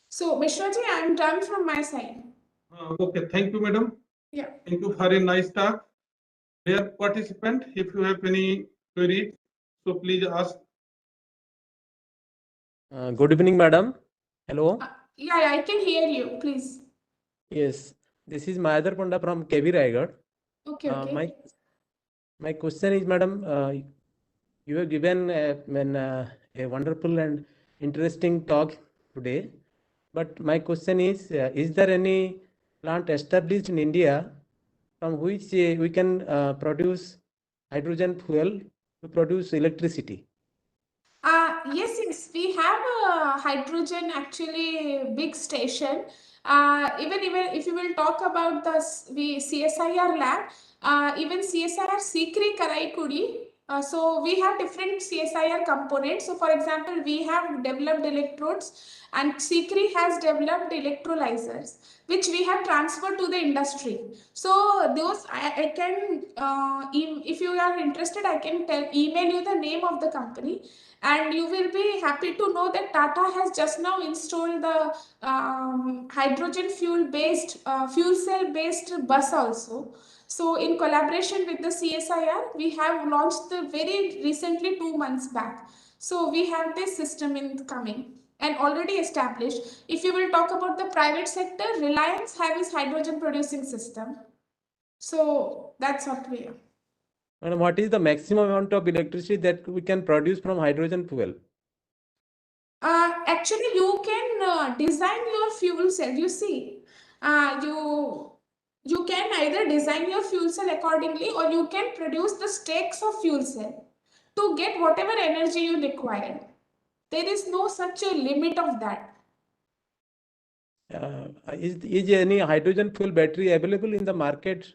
So Mishraji, I am done from my side. Okay, thank you, madam. Yeah. Thank you for a nice talk. Dear participant, if you have any queries, so please ask. Good evening, madam. Hello. Yeah, I can hear you. Please. Yes, this is Mayadhar Panda from KV Raigad. Okay, okay. My question is, madam, you have given a wonderful and interesting talk today. But my question is there any plant established in India from which we can produce hydrogen fuel to produce electricity? Yes, we have a hydrogen actually big station. Even if you will talk about the CSIR lab, even CSIR Sikri Karaikudi. So we have different CSIR components. So for example, we have developed electrodes and Sikri has developed electrolyzers, which we have transferred to the industry. So those I can, if you are interested, I can email you the name of the company. And you will be happy to know that Tata has just now installed the hydrogen fuel cell based bus also. So in collaboration with the CSIR, we have launched the very recently 2 months back. So we have this system in coming and already established. If you will talk about the private sector, Reliance have its hydrogen producing system. So that's what we are. And what is the maximum amount of electricity that we can produce from hydrogen fuel? Actually, you can design your fuel cell. You see, you can either design your fuel cell accordingly or you can produce the stacks of fuel cell to get whatever energy you require. There is no such a limit of that. Is any hydrogen fuel battery available in the market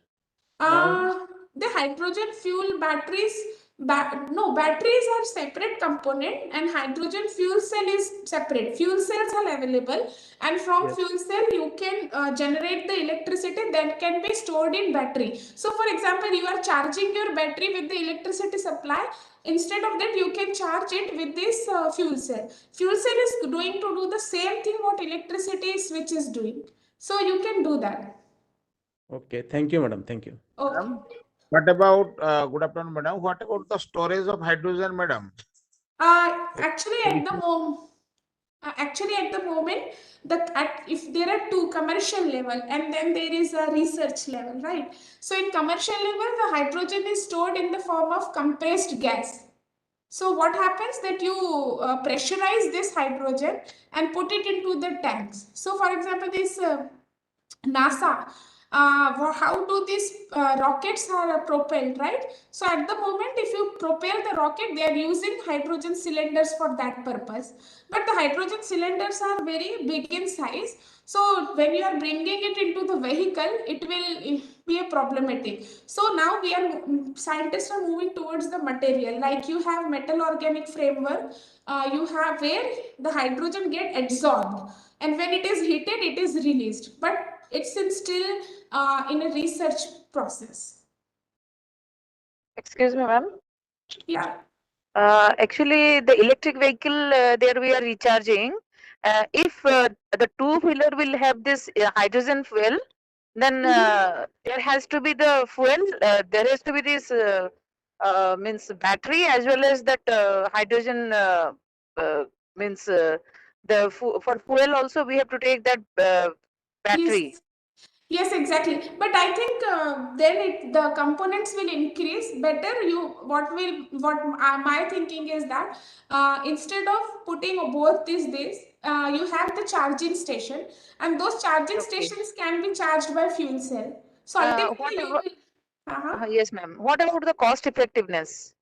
now? The hydrogen fuel batteries No, batteries are separate component and hydrogen fuel cell is separate. Fuel cells are available, and from fuel cell you can generate the electricity that can be stored in battery. So for example, you are charging your battery with the electricity supply. Instead of that, you can charge it with this fuel cell. Fuel cell is going to do the same thing what electricity switch is doing. So you can do that. Okay, thank you, madam. Thank you. Okay. What about, good afternoon, madam. What about the storage of hydrogen, madam? Actually, at the moment, if there are two, commercial level and then there is a research level, right? So in commercial level, the hydrogen is stored in the form of compressed gas. So what happens that you pressurize this hydrogen and put it into the tanks. So for example, this NASA, how do these rockets are propelled, right? So at the moment, if you propel the rocket, they are using hydrogen cylinders for that purpose. But the hydrogen cylinders are very big in size. So when you are bringing it into the vehicle, it will be a problematic. So now scientists are moving towards the material, like you have metal organic framework, you have where the hydrogen get absorbed, and when it is heated, it is released. But it's still in a research process. Excuse me, ma'am. Yeah. Actually, the electric vehicle, there we are recharging. If the two-wheeler will have this hydrogen fuel, then there has to be the fuel. There has to be this means battery as well as that hydrogen means for fuel also we have to take that battery. Yes. Yes, exactly. But I think then the components will increase. Better my thinking is that instead of putting both these, you have the charging station, and those charging stations can be charged by fuel cell. So ultimately, you will. Yes, ma'am. What about the cost effectiveness?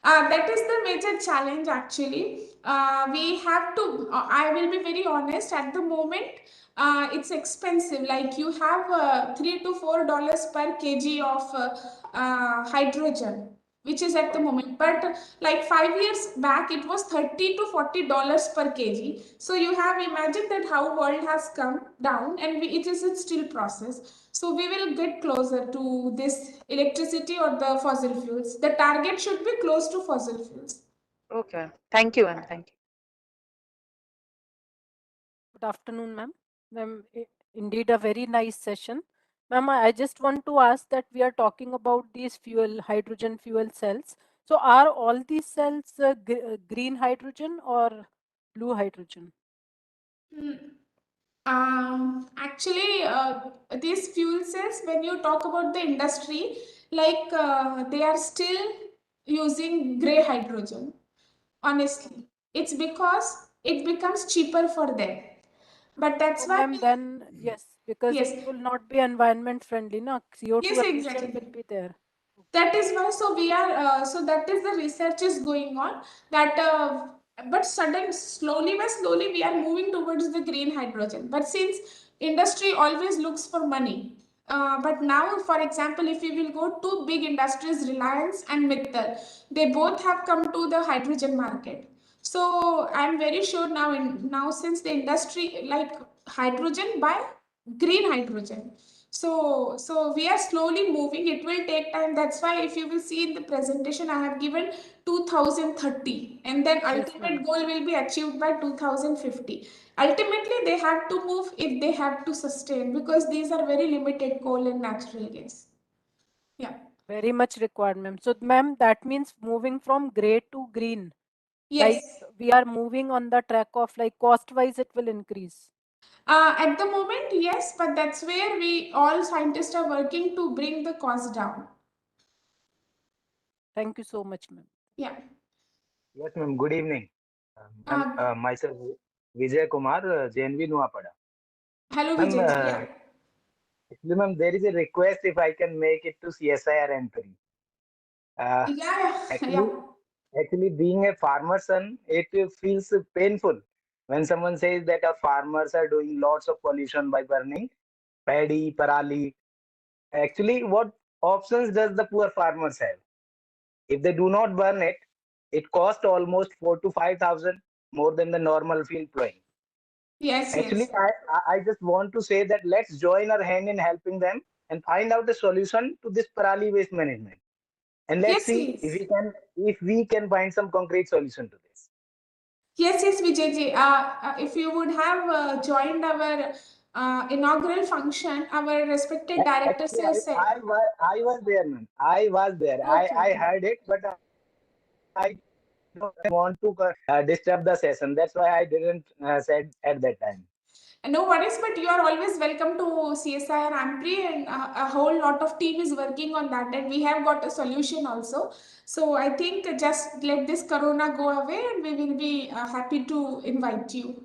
That is the major challenge actually. We have to, I will be very honest, at the moment, it's expensive. Like you have $3 to $4 per kg of hydrogen, which is at the moment. But like 5 years back, it was $30 to $40 per kg. So you have imagined that how world has come down, and it is a still process. So we will get closer to this electricity or the fossil fuels. The target should be close to fossil fuels. Okay. Thank you, ma'am. Thank you. Good afternoon, ma'am. Ma'am, indeed a very nice session. Ma'am, I just want to ask that we are talking about these hydrogen fuel cells. So are all these cells green hydrogen or blue hydrogen? Actually, these fuel cells, when you talk about the industry, like they are still using gray hydrogen. Honestly, it's because it becomes cheaper for them. But that's why. Ma'am, then yes, because Yes. it will not be environment friendly, no? CO2 Yes, emission exactly. will be there. That is why, so we are so that is the research is going on, that but slowly by slowly we are moving towards the green hydrogen. But since industry always looks for money, but now, for example, if we will go to big industries, Reliance and Mittal, they both have come to the hydrogen market. So I'm very sure now since the industry like hydrogen by green hydrogen. So we are slowly moving. It will take time. That's why if you will see in the presentation, I have given 2030, and then ultimate goal will be achieved by 2050. Ultimately, they have to move if they have to sustain, because these are very limited, coal and natural gas. Yeah. Very much required, ma'am. So, ma'am, that means moving from gray to green. Yes. Like we are moving on the track of like cost-wise, it will increase. At the moment, yes, but that's where all scientists are working to bring the cost down. Thank you so much, ma'am. Yeah. Yes, ma'am. Good evening. Myself, Vijay Kumar, JNV Nuapada. Hello, Ma'am, Vijay. actually, ma'am, there is a request if I can make it to CSIR-AMPRI. Actually, being a farmer son, it feels painful when someone says that our farmers are doing lots of pollution by burning paddy, parali. Actually, what options does the poor farmers have? If they do not burn it, it costs almost 4,000 to 5,000 more than the normal field flowing. Yes, Actually, yes. I just want to say that let's join our hand in helping them and find out a solution to this parali waste management. And let's Yes, see yes. if we can find some concrete solution to this. Yes, yes, Vijayji. If you would have joined our inaugural function, our respected director Actually, said. I was there, man. I was there. Okay, I okay. heard it, but I don't want to disturb the session. That's why I didn't said at that time. No worries, but you are always welcome to CSIR-AMPRI, and a whole lot of team is working on that, and we have got a solution also. So I think just let this corona go away, and we will be happy to invite you.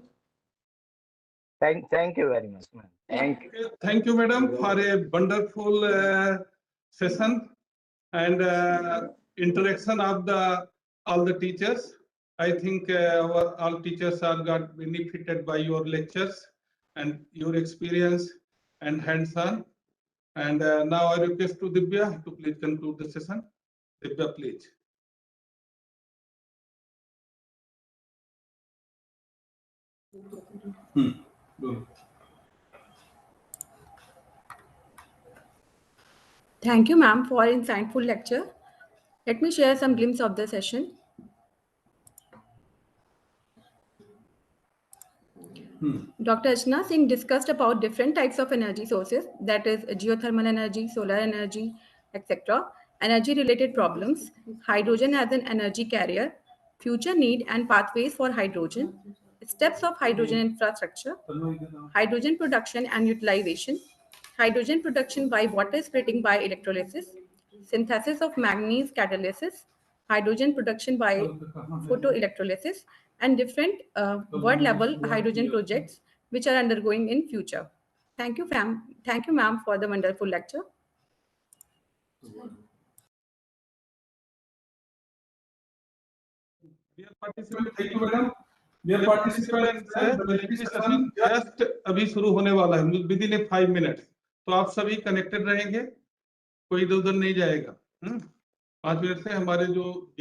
Thank you very much, man. Thank you. Thank you, madam, for a wonderful session and interaction of all the teachers. I think all teachers are got benefited by your lectures and your experience and hands-on. And now I request to Divya to please conclude the session. Divya, please. Thank you, ma'am, for an insightful lecture. Let me share some glimpse of the session. Dr. Archana Singh discussed about different types of energy sources, that is geothermal energy, solar energy, etc., energy-related problems, hydrogen as an energy carrier, future need and pathways for hydrogen, steps of hydrogen infrastructure, hydrogen production and utilization, hydrogen production by water splitting by electrolysis, synthesis of manganese catalysis, hydrogen production by photoelectrolysis, and different world-level hydrogen projects which are undergoing in future. Thank you, ma'am, for the wonderful lecture. Dear participants, thank you, madam. Dear participants, the lecture session just अभी शुरू होने वाला है within 5 minutes. तो आप सभी connected रहेंगे, कोई इधर उधर नहीं जाएगा। 5 मिनट से हमारे जो